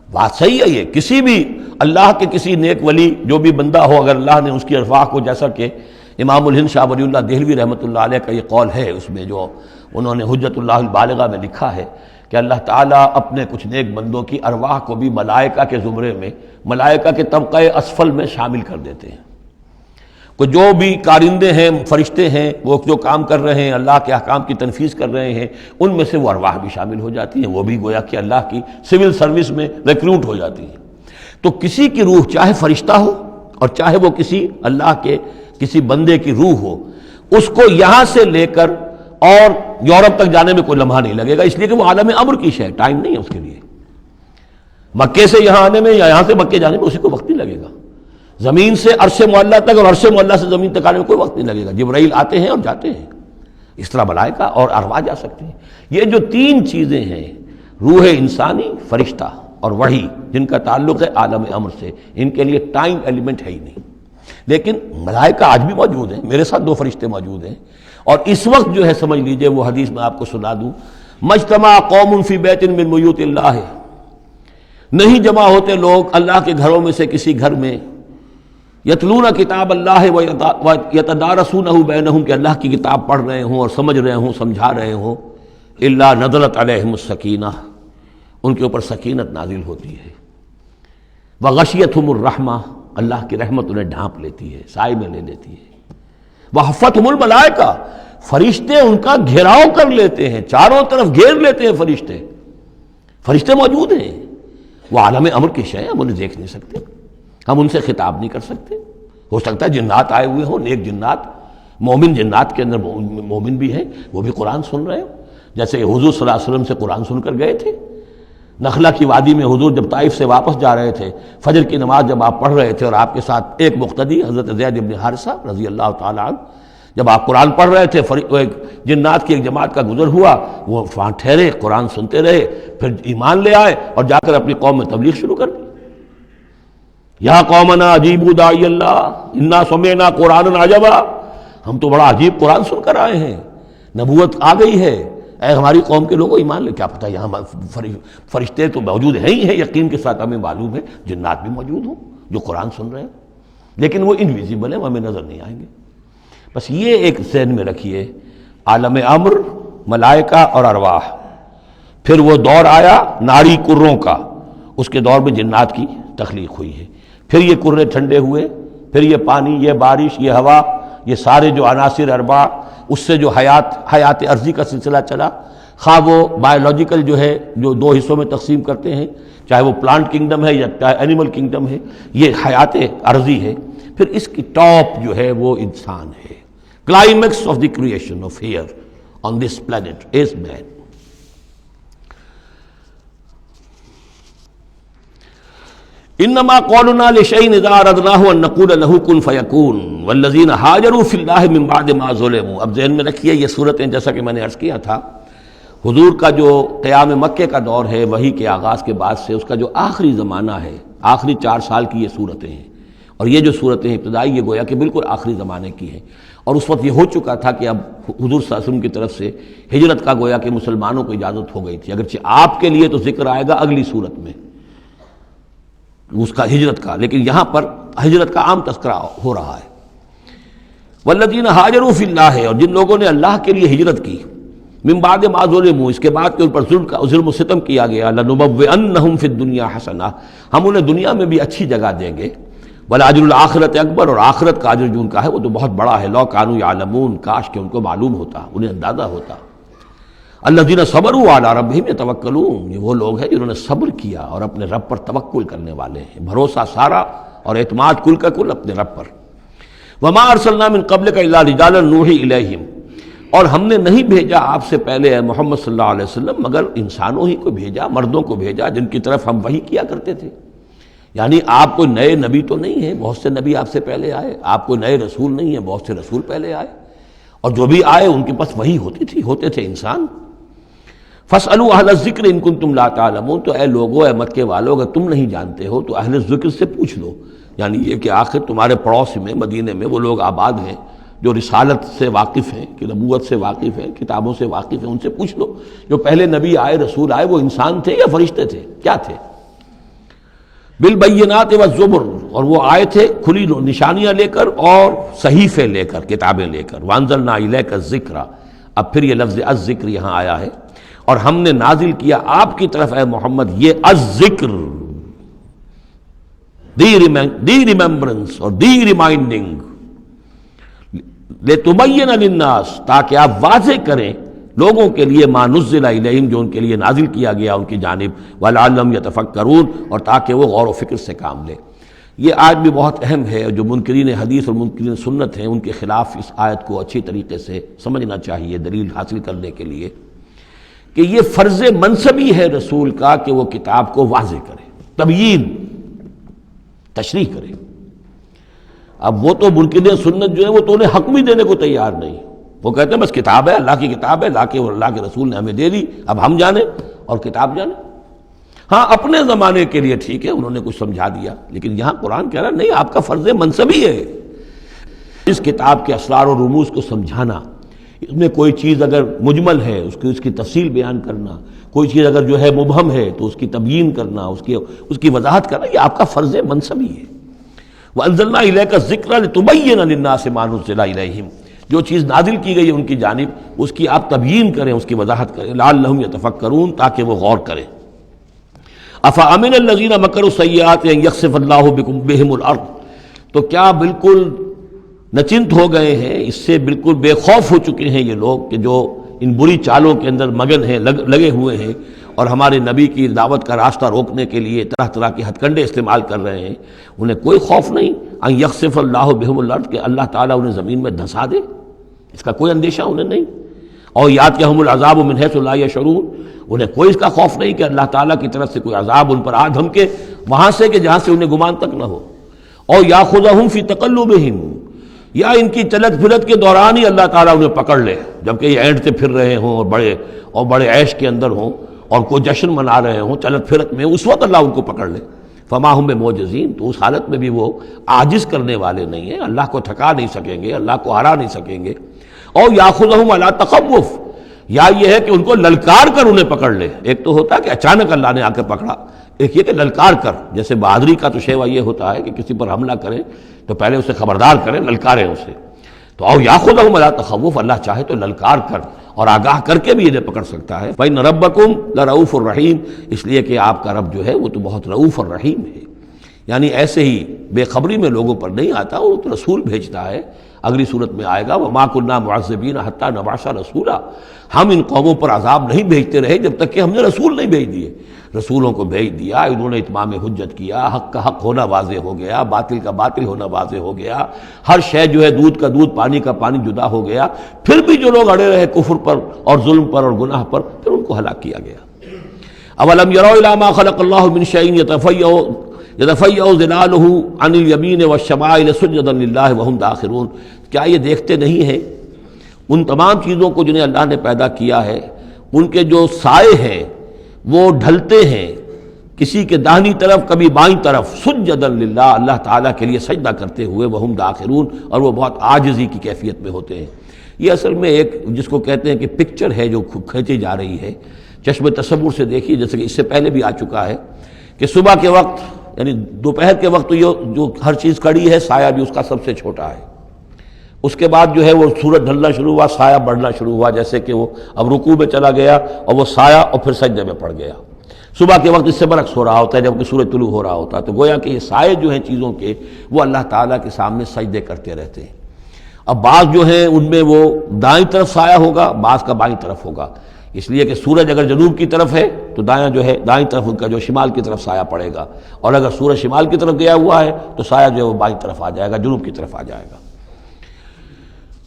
بات صحیح ہے. یہ کسی بھی اللہ کے کسی نیک ولی جو بھی بندہ ہو، اگر اللہ نے اس کی ارواح کو، جیسا کہ امام الہند شاہ ولی اللہ دہلوی رحمۃ اللہ علیہ کا یہ قول ہے، اس میں جو انہوں نے حجت اللہ البالغہ میں لکھا ہے کہ اللہ تعالیٰ اپنے کچھ نیک بندوں کی ارواح کو بھی ملائکہ کے زمرے میں، ملائکہ کے طبقہ اسفل میں شامل کر دیتے ہیں. کہ جو بھی کارندے ہیں، فرشتے ہیں، وہ جو کام کر رہے ہیں، اللہ کے احکام کی تنفیذ کر رہے ہیں، ان میں سے وہ ارواح بھی شامل ہو جاتی ہیں. وہ بھی گویا کہ اللہ کی سول سروس میں ریکروٹ ہو جاتی ہیں. تو کسی کی روح چاہے فرشتہ ہو اور چاہے وہ کسی اللہ کے کسی بندے کی روح ہو، اس کو یہاں سے لے کر اور یورپ تک جانے میں کوئی لمحہ نہیں لگے گا، اس لیے کہ وہ عالم امر کی شے ہے. ٹائم نہیں ہے اس کے لیے. مکے سے یہاں آنے میں یا یہاں سے مکے جانے میں اسی کو وقت نہیں لگے گا. زمین سے عرش معلیٰ تک اور عرش معلیٰ سے زمین تک آنے میں کوئی وقت نہیں لگے گا. جبرائیل آتے ہیں اور جاتے ہیں، اس طرح ملائکہ اور ارواح جا سکتے ہیں. یہ جو تین چیزیں ہیں، روح انسانی، فرشتہ اور وحی، جن کا تعلق ہے عالم امر سے، ان کے لیے ٹائم ایلیمنٹ ہے ہی نہیں. لیکن ملائکہ آج بھی موجود ہیں. میرے ساتھ 2 فرشتے موجود ہیں، اور اس وقت جو ہے سمجھ لیجئے وہ حدیث میں آپ کو سنا دوں، مجتمع قوم فی بیت من بیوت اللہ، نہیں جمع ہوتے لوگ اللہ کے گھروں میں سے کسی گھر میں، یتلون کتاب اللہ ویتدارسونہ بینہم، کہ اللہ کی کتاب پڑھ رہے ہوں اور سمجھ رہے ہوں، سمجھا رہے ہوں، الا نزلت علیہم السکینہ، ان کے اوپر سکینت نازل ہوتی ہے. وغشیتہم الرحمہ، اللہ کی رحمت انہیں ڈھانپ لیتی ہے، سائے میں لے لیتی ہے. وحفتہم الملائکہ، فرشتے ان کا گھیراؤ کر لیتے ہیں، چاروں طرف گھیر لیتے ہیں فرشتے. فرشتے موجود ہیں، وہ عالم امر کی شے ہے، ہم انہیں دیکھ نہیں سکتے، ہم ان سے خطاب نہیں کر سکتے. ہو سکتا ہے جنات آئے ہوئے ہوں، نیک جنات، مومن جنات کے اندر مومن بھی ہیں، وہ بھی قرآن سن رہے ہوں، جیسے حضور صلی اللہ علیہ وسلم سے قرآن سن کر گئے تھے. نخلہ کی وادی میں حضور جب طائف سے واپس جا رہے تھے، فجر کی نماز جب آپ پڑھ رہے تھے اور آپ کے ساتھ ایک مقتدی حضرت زید بن حارثہ رضی اللہ تعالیٰ عنہ، جب آپ قرآن پڑھ رہے تھے، جنات کی ایک جماعت کا گزر ہوا، وہ وہاں ٹھہرے، قرآن سنتے رہے، پھر ایمان لے آئے اور جا کر اپنی قوم میں تبلیغ شروع کر دی. یا قومنا اجیبوا داعی اللہ انا سمعنا قرآنا عجبا، ہم تو بڑا عجیب قرآن سن کر آئے ہیں، نبوت آ گئی ہے، اے ہماری قوم کے لوگوں ایمان لے. کیا پتہ یہاں فرشتے تو موجود ہیں ہی ہیں، یقین کے ساتھ ہمیں معلوم ہے جنات بھی موجود ہوں جو قرآن سن رہے ہیں، لیکن وہ انویزیبل ہیں، ہمیں نظر نہیں آئیں گے. بس یہ ایک ذہن میں رکھیے، عالم امر، ملائکہ اور ارواح. پھر وہ دور آیا ناری کروں کا، اس کے دور میں جنات کی تخلیق ہوئی ہے. پھر یہ کرے ٹھنڈے ہوئے، پھر یہ پانی، یہ بارش، یہ ہوا، یہ سارے جو عناصر اربع، اس سے جو حیات ارضی کا سلسلہ چلا، خواہ وہ بایولوجیکل جو ہے جو 2 حصوں میں تقسیم کرتے ہیں، چاہے وہ پلانٹ کنگڈم ہے یا چاہے اینیمل کنگڈم ہے، یہ حیات ارضی ہے. پھر اس کی ٹاپ جو ہے وہ انسان ہے. Climax of the creation of here on this planet is man. انما قولنا لشيء اذا اردناه ان نقول له كن فيكون والذين هاجروا في الله من بعد ما ظلموا. اب ذہن میں رکھیے یہ صورتیں، جیسا کہ میں نے عرض کیا تھا، حضور کا جو قیام مکے کا دور ہے، وحی کے آغاز کے بعد سے اس کا جو آخری زمانہ ہے، آخری 4 سال کی یہ صورتیں ہیں. اور یہ جو صورتیں ابتدائی، یہ گویا کہ بالکل آخری زمانے کی ہیں. اور اس وقت یہ ہو چکا تھا کہ اب حضور صلی اللہ علیہ وسلم کی طرف سے ہجرت کا گویا کہ مسلمانوں کو اجازت ہو گئی تھی. اگرچہ آپ کے لیے تو ذکر آئے گا اگلی صورت میں اس کا ہجرت کا، لیکن یہاں پر ہجرت کا عام تذکرہ ہو رہا ہے. والذین ہاجروا فی اللہ، اور جن لوگوں نے اللہ کے لیے ہجرت کی، من بعد ما ظلموا، اس کے بعد کہ ان پر ظلم و ستم کیا گیا، لنبوئنہم فی الدنیا حسنہ، ہم انہیں دنیا میں بھی اچھی جگہ دیں گے. ولاجر الآخرۃ اکبر، اور آخرت کا اجر جو ان کا ہے وہ تو بہت بڑا ہے. لو کانوا یعلمون، کاش کہ ان کو معلوم ہوتا، انہیں اندازہ ہوتا. الذین صبروا علی ربہم یتوکلون، یہ وہ لوگ ہیں جنہوں نے صبر کیا اور اپنے رب پر توکل کرنے والے ہیں، بھروسہ سارا اور اعتماد کل کا کل اپنے رب پر. وما ارسلنا من قبلک الا رجالا نوحی الیہم، اور ہم نے نہیں بھیجا آپ سے پہلے اے محمد صلی اللہ علیہ وسلم مگر انسانوں ہی کو بھیجا، مردوں کو بھیجا جن کی طرف ہم وحی کیا کرتے تھے. یعنی آپ کوئی نئے نبی تو نہیں ہیں، بہت سے نبی آپ سے پہلے آئے، آپ کوئی نئے رسول نہیں ہیں، بہت سے رسول پہلے آئے. اور جو بھی آئے ان کے پاس وہی ہوتی تھی، ہوتے تھے انسان۔ فَاسْأَلُوا أَهْلَ الذِّكْرِ إِن كُنتُمْ لَا تَعْلَمُونَ، تو اے لوگو، اے مکے والو، اگر تم نہیں جانتے ہو تو اہل ذکر سے پوچھ لو، یعنی یہ کہ آخر تمہارے پڑوس میں مدینے میں وہ لوگ آباد ہیں جو رسالت سے واقف ہیں، کہ نبوت سے واقف ہیں، کتابوں سے واقف ہیں، ان سے پوچھ لو جو پہلے نبی آئے، رسول آئے، وہ انسان تھے یا فرشتے تھے، کیا تھے؟ بالبینات والزبر، اور وہ آئے تھے کھلی نشانیاں لے کر اور صحیفے لے کر، کتابیں لے کر۔ وانزلنا الیک الذکر، اب پھر یہ لفظ الذکر یہاں آیا ہے، اور ہم نے نازل کیا آپ کی طرف اے محمد یہ الذکر، دی ریممبرنس اور دی ریمائنڈنگ، لِتُبَيِّنَ لِلنَّاسِ، تاکہ آپ واضح کریں لوگوں کے لیے ما نزل الیہم، جو ان کے لیے نازل کیا گیا ان کی جانب، وَلَعَلَّهُمْ يَتَفَكَّرُونَ، اور تاکہ وہ غور و فکر سے کام لیں۔ یہ آیت بھی بہت اہم ہے، جو منکرین حدیث اور منکرین سنت ہیں ان کے خلاف اس آیت کو اچھی طریقے سے سمجھنا چاہیے دلیل حاصل کرنے کے لیے، کہ یہ فرض منصبی ہے رسول کا کہ وہ کتاب کو واضح کرے، تبیین، تشریح کرے۔ اب وہ تو منکرین سنت جو ہے وہ تو انہیں حق بھی دینے کو تیار نہیں، وہ کہتے ہیں بس کتاب ہے، اللہ کی کتاب ہے، اللہ کے رسول نے ہمیں دے دی، اب ہم جانیں اور کتاب جانیں۔ ہاں اپنے زمانے کے لیے ٹھیک ہے، انہوں نے کچھ سمجھا دیا، لیکن یہاں قرآن کہہ رہا نہیں، آپ کا فرض منصبی ہے اس کتاب کے اسرار و رموز کو سمجھانا، اس میں کوئی چیز اگر مجمل ہے اس کی تفصیل بیان کرنا، کوئی چیز اگر جو ہے مبہم ہے تو اس کی تبیین کرنا، اس کی وضاحت کرنا، یہ آپ کا فرض منصبی ہے۔ وَأَنزَلْنَا إِلَيْكَ الذِّكْرَ لِتُبَيِّنَ لِلنَّاسِ مَا نُزِّلَ إِلَيْهِمْ، جو چیز نازل کی گئی ہے ان کی جانب اس کی آپ تبیین کریں، اس کی وضاحت کریں، لعلہم یتفکرون، تاکہ وہ غور کریں۔ افامن الذین مکروا السیئات ان یخسف اللہ بہم الارض، تو کیا بالکل نچنت ہو گئے ہیں، اس سے بالکل بے خوف ہو چکے ہیں یہ لوگ کہ جو ان بری چالوں کے اندر مگن ہیں، لگے ہوئے ہیں، اور ہمارے نبی کی دعوت کا راستہ روکنے کے لیے طرح طرح کے ہتھ کنڈے استعمال کر رہے ہیں، انہیں کوئی خوف نہیں ان یخسف اللہ بہم الارض، کہ اللہ تعالیٰ انہیں زمین میں دھسا دے، اس کا کوئی اندیشہ انہیں نہیں۔ اور یاتیہم العذاب من حیث لا یشعرون، انہیں کوئی اس کا خوف نہیں کہ اللہ تعالیٰ کی طرف سے کوئی عذاب ان پر آ دھمکے وہاں سے کہ جہاں سے انہیں گمان تک نہ ہو۔ اور یاخذہم فی تقلبہم، یا ان کی چلت پھرت کے دوران ہی اللہ تعالیٰ انہیں پکڑ لے، جبکہ یہ اینٹتے پھر رہے ہوں اور بڑے عیش کے اندر ہوں اور کوئی جشن منا رہے ہوں چلت پھرت میں، اس وقت اللہ ان کو پکڑ لے۔ فما ہم بمعجزین، تو اس حالت میں بھی وہ عاجز کرنے والے نہیں ہیں، اللہ کو تھکا نہیں سکیں گے، اللہ کو ہرا نہیں سکیں گے۔ اور یاخذہم علی تخوف، یا یہ ہے کہ ان کو للکار کر انہیں پکڑ لے۔ ایک تو ہوتا ہے کہ اچانک اللہ نے آ کے پکڑا، ایک یہ کہ للکار کر، جیسے بہادری کا تو شیوا یہ ہوتا ہے کہ کسی پر حملہ کریں تو پہلے اسے خبردار کریں، للکاریں اسے۔ تو او یاخذہم علی تخوف، اللہ چاہے تو للکار کر اور آگاہ کر کے بھی انہیں پکڑ سکتا ہے۔ فإن ربکم لرؤوف الرحیم، اس لیے کہ آپ کا رب جو ہے وہ تو بہت رؤوف الرحیم ہے، یعنی ایسے ہی بے خبری میں لوگوں پر نہیں آتا، وہ تو رسول بھیجتا ہے۔ اگلی صورت میں آئے گا وما كنا معذبین حتی نبعث رسولا، ہم ان قوموں پر عذاب نہیں بھیجتے رہے جب تک کہ ہم نے رسول نہیں بھیج دیے۔ رسولوں کو بھیج دیا، انہوں نے اتمام حجت کیا، حق کا حق ہونا واضح ہو گیا، باطل کا باطل ہونا واضح ہو گیا، ہر شے جو ہے دودھ کا دودھ پانی کا پانی جدا ہو گیا، پھر بھی جو لوگ اڑے رہے کفر پر اور ظلم پر اور گناہ پر، پھر ان کو ہلاک کیا گیا۔ اولم يروا الى ما خلق الله من شيء يتفيأ ظلاله عن اليمين والشمائل سجدا لله وهم داخرون، کیا یہ دیکھتے نہیں ہیں ان تمام چیزوں کو جنہیں اللہ نے پیدا کیا ہے، ان کے جو سائے ہیں وہ ڈھلتے ہیں کسی کے داہنی طرف کبھی بائیں طرف، سجدا للہ، اللہ تعالیٰ کے لیے سجدہ کرتے ہوئے، وہم داخرون، اور وہ بہت عاجزی کی کیفیت میں ہوتے ہیں۔ یہ اصل میں ایک جس کو کہتے ہیں کہ پکچر ہے جو کھینچی جا رہی ہے، چشم تصور سے دیکھیے، جیسے کہ اس سے پہلے بھی آ چکا ہے کہ صبح کے وقت یعنی دوپہر کے وقت یہ جو ہر چیز کھڑی ہے، سایہ بھی اس کا سب سے چھوٹا ہے۔ اس کے بعد جو ہے وہ سورج ڈھلنا شروع ہوا، سایہ بڑھنا شروع ہوا، جیسے کہ وہ اب رکوع میں چلا گیا اور وہ سایہ اور پھر سجدے میں پڑ گیا۔ صبح کے وقت اس سے برعکس ہو رہا ہوتا ہے جبکہ سورج طلوع ہو رہا ہوتا ہے، تو گویا کہ یہ سائے جو ہیں چیزوں کے وہ اللہ تعالیٰ کے سامنے سجدے کرتے رہتے ہیں۔ اب بعض جو ہیں ان میں وہ دائیں طرف سایہ ہوگا، بعض کا بائیں طرف ہوگا، اس لیے کہ سورج اگر جنوب کی طرف ہے تو دایاں جو ہے دائیں طرف ان کا جو شمال کی طرف سایہ پڑے گا، اور اگر سورج شمال کی طرف گیا ہوا ہے تو سایہ جو ہے وہ بائیں طرف آ جائے گا، جنوب کی طرف آ جائے گا۔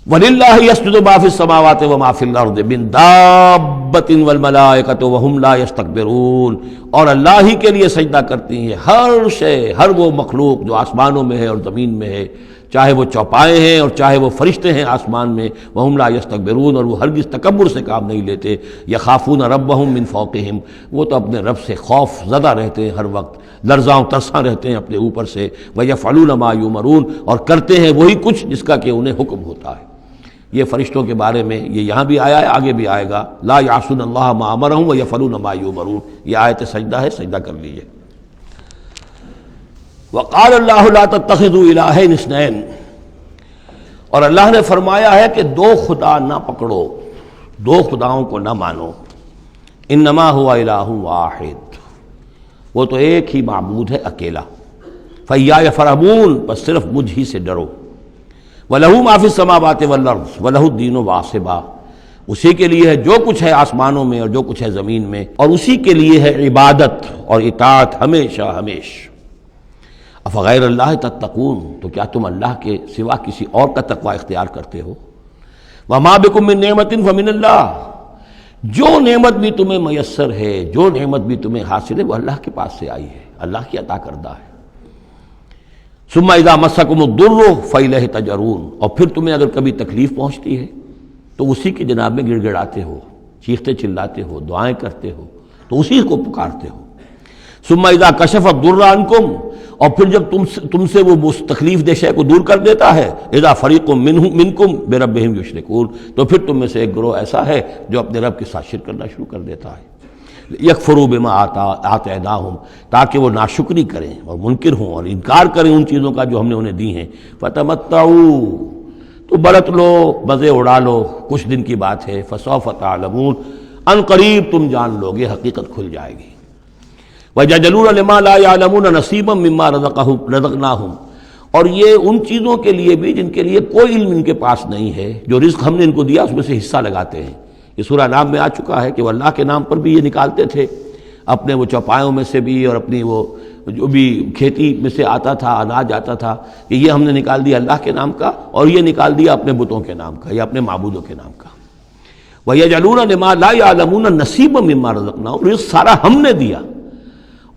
وَلِلَّهِ يَسْجُدُ مَا فِي السَّمَاوَاتِ وَمَا فِي الْأَرْضِ مِن دَابَّةٍ وَالْمَلَائِكَةُ وَهُمْ لَا يَسْتَكْبِرُونَ، اور اللہ ہی کے لیے سجدہ کرتی ہیں ہر شے، ہر وہ مخلوق جو آسمانوں میں ہے اور زمین میں ہے، چاہے وہ چوپائے ہیں اور چاہے وہ فرشتے ہیں آسمان میں، وہم لا یستکبرون، اور وہ ہرگز تکبر سے کام نہیں لیتے، یخافون ربہم من فوقہم، وہ تو اپنے رب سے خوف زدہ رہتے ہیں، ہر وقت لرزاں و ترساں رہتے ہیں اپنے اوپر سے، ویفعلون ما یؤمرون، اور کرتے ہیں وہی کچھ جس کا کہ انہیں حکم ہوتا ہے۔ یہ فرشتوں کے بارے میں یہ یہاں بھی آیا ہے، آگے بھی آئے گا، لا یعصون اللہ ما امرہم ویفعلون ما یؤمرون، یہ آیت سجدہ ہے، سجدہ کر لیجئے۔ وقال اللہ لا تتخذوا الہین اثنین، اور اللہ نے فرمایا ہے کہ دو خدا نہ پکڑو، دو خداؤں کو نہ مانو، انما هو الہ واحد، وہ تو ایک ہی معبود ہے اکیلا، فیایا فرحبون، بس صرف مجھ ہی سے ڈرو، وَلَهُ مَا فِي السَّمَاوَاتِ وَالْأَرْضِ وَلَهُ الدِّينُ وَاصِبًا، اسی کے لیے ہے جو کچھ ہے آسمانوں میں اور جو کچھ ہے زمین میں، اور اسی کے لیے ہے عبادت اور اطاعت ہمیشہ ہمیش۔ افغیر اللہ تتقون، تو کیا تم اللہ کے سوا کسی اور کا تقوی اختیار کرتے ہو؟ وَمَا بِكُم مِّن نِّعْمَةٍ فَمِنَ اللَّهِ، جو نعمت بھی تمہیں میسر ہے، جو نعمت بھی تمہیں حاصل ہے، وہ اللہ کے پاس سے آئی ہے، اللہ کی عطا کردہ ہے۔ ثم اذا مسکم الضر فإلیہ تجرون، اور پھر تمہیں اگر کبھی تکلیف پہنچتی ہے تو اسی کے جناب میں گڑ گڑاتے ہو، چیختے چلاتے ہو، دعائیں کرتے ہو، تو اسی کو پکارتے ہو۔ ثم اذا کشف الضر عنکم، اور پھر جب تم سے وہ تکلیف دہ شے کو دور کر دیتا ہے، اذا فریق منکم بربہم یشرکون، تو پھر تم میں سے ایک گروہ ایسا ہے جو اپنے رب کے ساتھ شرک کرنا شروع کر دیتا ہے۔ یکفروا بما آتیناہم، تاکہ وہ ناشکری کریں اور منکر ہوں اور انکار کریں ان چیزوں کا جو ہم نے انہیں دی ہیں۔ فتمتعوا، تو برت لو، مزے اڑا لو، کچھ دن کی بات ہے، فسوف تعلمون، ان قریب تم جان لو گے، حقیقت کھل جائے گی۔ وَيَجْعَلُونَ لِمَا لَا يَعْلَمُونَ نَصِيبًا مِّمَّا رَزَقْنَاهُمْ، اور یہ ان چیزوں کے لیے بھی جن کے لیے کوئی علم ان کے پاس نہیں ہے، جو رزق ہم نے ان کو دیا اس میں سے حصہ لگاتے ہیں۔ یہ سورہ نام میں آ چکا ہے کہ وہ اللہ کے نام پر بھی یہ نکالتے تھے، اپنے وہ چوپایوں میں سے بھی اور اپنی وہ جو بھی کھیتی میں سے آتا تھا، اناج آتا تھا، کہ یہ ہم نے نکال دیا اللہ کے نام کا، اور یہ نکال دیا اپنے بتوں کے نام کا یا اپنے معبودوں کے نام کا۔ وَيَجْعَلُونَ لِمَا لَا يَعْلَمُونَ نَصِيبًا مِّمَّا رَزَقْنَاهُمْ، رزق سارا ہم نے دیا،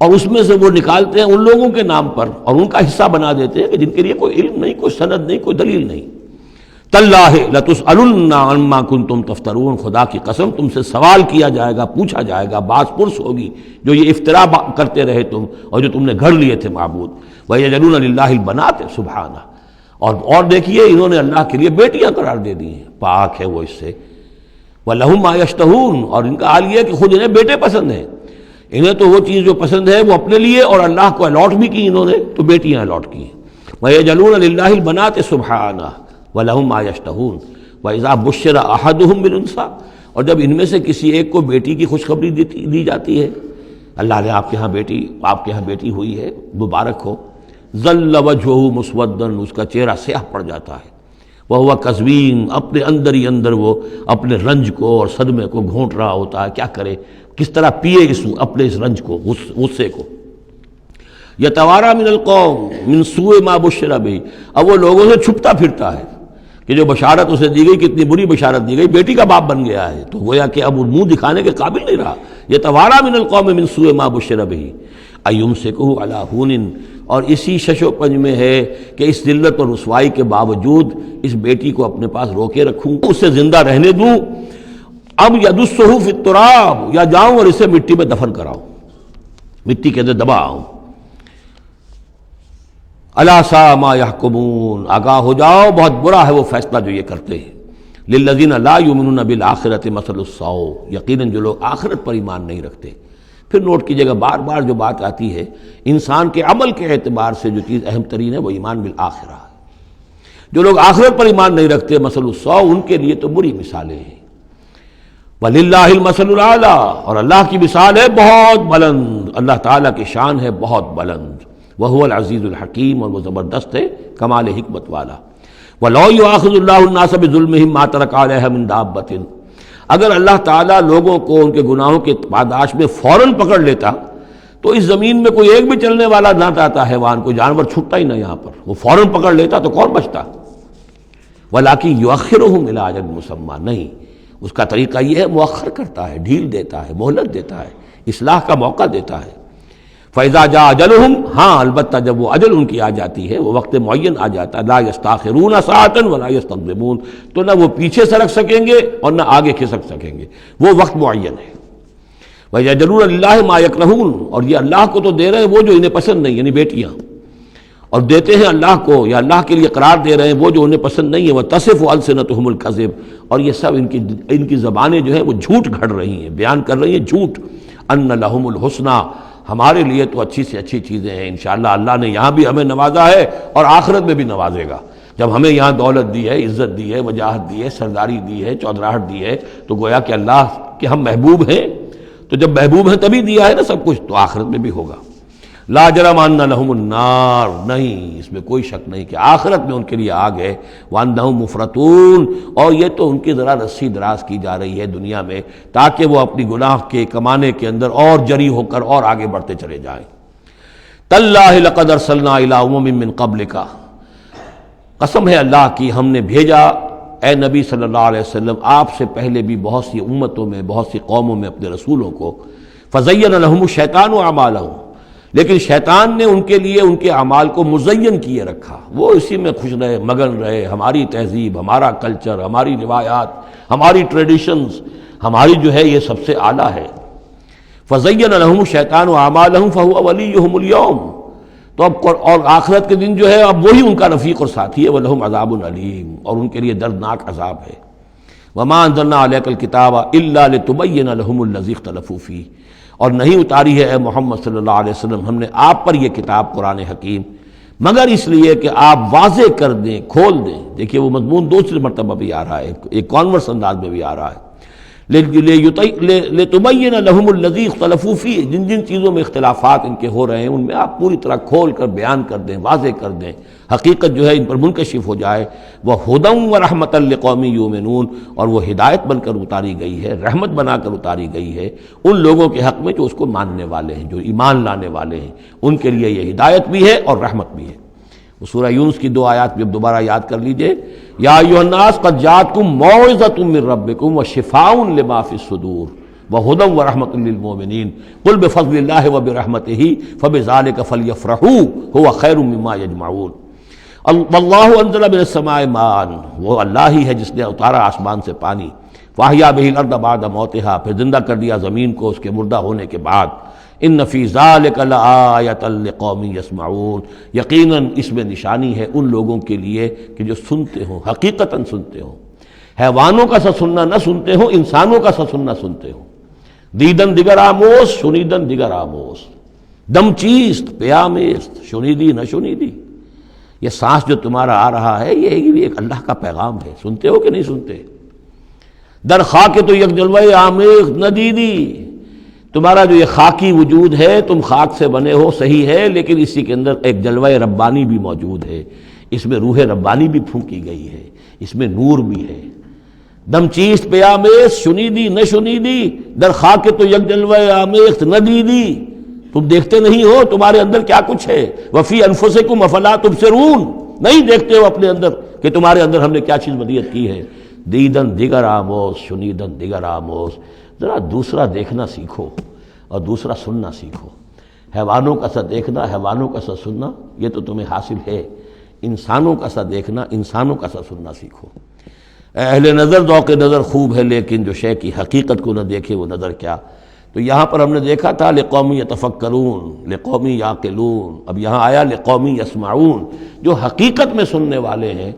اور اس میں سے وہ نکالتے ہیں ان لوگوں کے نام پر اور ان کا حصہ بنا دیتے ہیں کہ جن کے لیے کوئی علم نہیں، کوئی سند نہیں، کوئی دلیل نہیں۔ تاللہ لتسألن عما کنتم تفترون، خدا کی قسم تم سے سوال کیا جائے گا، پوچھا جائے گا، باز پرس ہوگی جو یہ افترا کرتے رہے تم اور جو تم نے گھڑ لیے تھے معبود۔ وَيَجْعَلُونَ لِلَّهِ الْبَنَاتِ سبحانہ، اور دیکھیے انہوں نے اللہ کے لیے بیٹیاں قرار دے دی ہیں، پاک ہے وہ اس سے۔ وَلَهُم مَّا يَشْتَهُونَ، اور ان کا حال یہ ہے کہ خود انہیں بیٹے پسند ہیں، انہیں تو وہ چیز جو پسند ہے وہ اپنے لیے اور اللہ کو الاٹ بھی کی انہوں نے، تو بیٹیاں الاٹ کی ہیں۔ وَيَجْعَلُونَ لِلَّهِ الْبَنَاتِ سُبْحَانَهُ وَلَهُم مَّا يَشْتَهُونَ وَإِذَا بُشِّرَ أَحَدُهُم بِالْأُنثىٰ، اور جب ان میں سے کسی ایک کو بیٹی کی خوشخبری دی جاتی ہے، اللہ نے آپ کے ہاں بیٹی ہوئی ہے، مبارک ہو، ظَلَّ وَجْهُهُ مُسْوَدًّا، اس کا چہرہ سیاہ پڑ جاتا ہے، وَهُوَ كَظِيمٌ، اپنے اندر ہی اندر وہ اپنے رنج کو اور صدمے کو گھونٹ رہا ہوتا ہے، کیا کرے، کس طرح پیے اپنے اس رنج کو، غصے کو۔ یتوارا من القوم من سوء ما بشر بہ، اب وہ لوگوں سے چھپتا پھرتا ہے کہ جو بشارت اسے دی گئی کتنی بری بشارت دی گئی، بیٹی کا باپ بن گیا ہے، تو گویا کہ اب وہ منہ دکھانے کے قابل نہیں رہا۔ یتوارا من القوم من سوء ما بشر بہ ایمسکہ علی ہون، اور اسی شش و پنج میں ہے کہ اس ذلت اور رسوائی کے باوجود اس بیٹی کو اپنے پاس روکے رکھوں، اسے زندہ رہنے دوں، اب یدسہ فی التراب، یا جاؤں اور اسے مٹی میں دفن کراؤں، مٹی کے اندر دباؤں۔ الا ساء ما یحکمون، آگاہ ہو جاؤ بہت برا ہے وہ فیصلہ جو یہ کرتے ہیں۔ للذین لا یؤمنون بالآخرۃ مثل السوء، یقیناً جو لوگ آخرت پر ایمان نہیں رکھتے۔ پھر نوٹ کیجیے گا بار بار جو بات آتی ہے، انسان کے عمل کے اعتبار سے جو چیز اہم ترین ہے وہ ایمان بالآخرہ ہے۔ جو لوگ آخرت پر ایمان نہیں رکھتے، مثل السوء، ان کے لیے تو بری مثالیں ہیں۔ وَلِلَّهِ الْمَثَلُ الْأَعْلَىٰ، اور اللہ کی مثال ہے بہت بلند، اللہ تعالیٰ کی شان ہے بہت بلند، وَهُوَ الْعَزِيزُ الْحَكِيمُ، اور وہ زبردست ہے، کمال حکمت والا۔ وَلَوْ يُؤَاخِذُ اللَّهُ النَّاسَ بِظُلْمِهِمْ مَا تَرَكَ عَلَيْهَا مِن دَابَّةٍ، اگر اللہ تعالیٰ لوگوں کو ان کے گناہوں کے پاداش میں فوراً پکڑ لیتا تو اس زمین میں کوئی ایک بھی چلنے والا نہ رہتا، حیوان کوئی جانور چھٹتا ہی نہ، یہاں پر وہ فوراً پکڑ لیتا تو کون بچتا۔ وَلَٰكِن يُؤَخِّرُهُمْ إِلَىٰ أَجَلٍ مُّسَمًّى، نہیں، اس کا طریقہ یہ ہے مؤخر کرتا ہے، ڈھیل دیتا ہے، مہلت دیتا ہے، اصلاح کا موقع دیتا ہے۔ فَإِذَا جَاءَ أَجَلُهُمْ، ہاں البتہ جب وہ اجل ان کی آ جاتی ہے، وہ وقت معین آ جاتا ہے، لَا يَسْتَأْخِرُونَ سَاعَةً وَلَا يَسْتَقْدِمُونَ، تو نہ وہ پیچھے سرک سکیں گے اور نہ آگے کھسک سکیں گے، وہ وقت معین ہے۔ وَيَجْعَلُونَ لِلَّهِ مَا يَكْرَهُونَ، اور یہ اللہ کو تو دے رہے ہیں وہ جو انہیں پسند نہیں، یعنی بیٹیاں، اور دیتے ہیں اللہ کو یا اللہ کے لیے قرار دے رہے ہیں وہ جو انہیں پسند نہیں ہے، وَتَصِفُ أَلْسِنَتُهُمُ الْكَذِبَ، اور یہ سب ان کی زبانیں جو ہیں وہ جھوٹ گھڑ رہی ہیں، بیان کر رہی ہیں جھوٹ۔ أَنَّ لَهُمُ الْحُسْنَى، ہمارے لیے تو اچھی سے اچھی چیزیں ہیں، انشاءاللہ اللہ نے یہاں بھی ہمیں نوازا ہے اور آخرت میں بھی نوازے گا۔ جب ہمیں یہاں دولت دی ہے، عزت دی ہے، وجاہت دی ہے، سرداری دی ہے، چودراہٹ دی ہے، تو گویا کہ اللہ کے ہم محبوب ہیں، تو جب محبوب ہیں تبھی دیا ہے نا سب کچھ، تو آخرت میں بھی ہوگا۔ لا جرم ان لهم النار، نہیں اس میں کوئی شک نہیں کہ آخرت میں ان کے لیے آگ ہے، وانہم مفرطون، اور یہ تو ان کی ذرا رسی دراز کی جا رہی ہے دنیا میں تاکہ وہ اپنی گناہ کے کمانے کے اندر اور جری ہو کر اور آگے بڑھتے چلے جائیں۔ تاللہ لقد ارسلنا الی امم من قبلک، قسم ہے اللہ کی ہم نے بھیجا اے نبی صلی اللہ علیہ وسلم آپ سے پہلے بھی بہت سی امتوں میں، بہت سی قوموں میں اپنے رسولوں کو، فزین لهم الشیطان اعمالهم، لیکن شیطان نے ان کے لیے ان کے اعمال کو مزین کیے رکھا، وہ اسی میں خوش رہے، مگن رہے، ہماری تہذیب، ہمارا کلچر، ہماری روایات، ہماری ٹریڈیشنز، ہماری جو ہے یہ سب سے اعلیٰ ہے۔ فزین لهم الشیطان اعمالهم فهو ولیہم اليوم، تو اب اور آخرت کے دن جو ہے اب وہی ان کا رفیق اور ساتھی ہے، وَلَهُمْ عَذَابٌ علیم، اور ان کے لیے دردناک عذاب ہے۔ وَمَا أَنزَلْنَا عَلَيْكَ الْكِتَابَ إِلَّا لِتُبَيِّنَ لَهُمُ الَّذِي اخْتَلَفُوا فِيهِ، اور نہیں اتاری ہے اے محمد صلی اللہ علیہ وسلم ہم نے آپ پر یہ کتاب قرآن حکیم مگر اس لیے کہ آپ واضح کر دیں، کھول دیں۔ دیکھیے وہ مضمون دوسری مرتبہ بھی آ رہا ہے، ایک کانورس انداز میں بھی آ رہا ہے، لِتُبَيِّنَ لَهُمُ الَّذِي اخْتَلَفُوا فِيهِ، جن جن چیزوں میں اختلافات ان کے ہو رہے ہیں ان میں آپ پوری طرح کھول کر بیان کر دیں، واضح کر دیں، حقیقت جو ہے ان پر منکشف ہو جائے۔ وَهُدًى وَرَحْمَةً لِقَوْمٍ يُؤْمِنُونَ، اور وہ ہدایت بن کر اتاری گئی ہے، رحمت بنا کر اتاری گئی ہے ان لوگوں کے حق میں جو اس کو ماننے والے ہیں، جو ایمان لانے والے ہیں، ان کے لیے یہ ہدایت بھی ہے اور رحمت بھی ہے۔ وہ سورہ یونس کی 2 آیات بھی اب دوبارہ یاد کر لیجئے، یا ایھا الناس قد جاءتکم موعظۃ من ربکم وشفاء لما فی الصدور وہدی ورحمۃ للمؤمنین قل بفضل اللہ وبرحمتہ فبذلک فلیفرحوا ھو خیر مما یجمعون۔ واللہ انزل من السماء ماء، وہ اللہ ہی ہے جس نے اتارا آسمان سے پانی، فاحیا بہ الارض بعد موتہا، پھر زندہ کر دیا زمین کو اس کے مردہ ہونے کے بعد۔ ان فی ذلک لآیۃ لقوم یسمعون، یقیناً اس میں نشانی ہے ان لوگوں کے لیے کہ جو سنتے ہوں، حقیقتاً سنتے ہوں، حیوانوں کا سا سننا نہ سنتے ہوں، انسانوں کا سا سننا سنتے ہوں۔ دیدن دیگر آموز، شنیدن دیگر آموز، دم چیست پیامیست، شنیدی نہ شنیدی، یہ سانس جو تمہارا آ رہا ہے یہ بھی ایک اللہ کا پیغام ہے، سنتے ہو کہ نہیں سنتے؟ در خاک تو یک جلوہ آمیخ ندیدی، تمہارا جو یہ خاکی وجود ہے تم خاک سے بنے ہو صحیح ہے، لیکن اسی کے اندر ایک جلوہ ربانی بھی موجود ہے، اس میں روح ربانی بھی پھونکی گئی ہے، اس میں نور بھی ہے۔ دم چیست پہ آمیز، شنیدی نہ شنیدی، در خاک تو یک جلوہ آمیخ ندیدی، تم دیکھتے نہیں ہو تمہارے اندر کیا کچھ ہے، وفی انفسکم افلا تبصرون، نہیں دیکھتے ہو اپنے اندر کہ تمہارے اندر ہم نے کیا چیز ودیعت کی ہے۔ دیدن دیگر آموز، شنیدن دیگر آموز، ذرا دوسرا دیکھنا سیکھو اور دوسرا سننا سیکھو۔ حیوانوں کا سا دیکھنا، حیوانوں کا سا سننا یہ تو تمہیں حاصل ہے، انسانوں کا سا دیکھنا، انسانوں کا سا سننا سیکھو۔ اہل نظر ذوق نظر خوب ہے، لیکن جو شے کی حقیقت کو نہ دیکھے وہ نظر کیا۔ تو یہاں پر ہم نے دیکھا تھا لقوم یتفکرون، لقوم یعقلون، اب یہاں آیا لقوم یسمعون، جو حقیقت میں سننے والے ہیں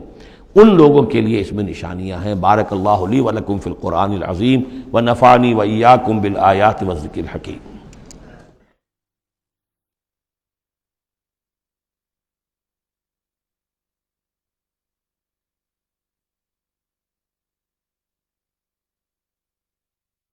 ان لوگوں کے لیے اس میں نشانیاں ہیں۔ بارک اللہ لی ولکم فی القرآن العظیم ونفعنی وإیاکم بالآیات والذکر الحکیم۔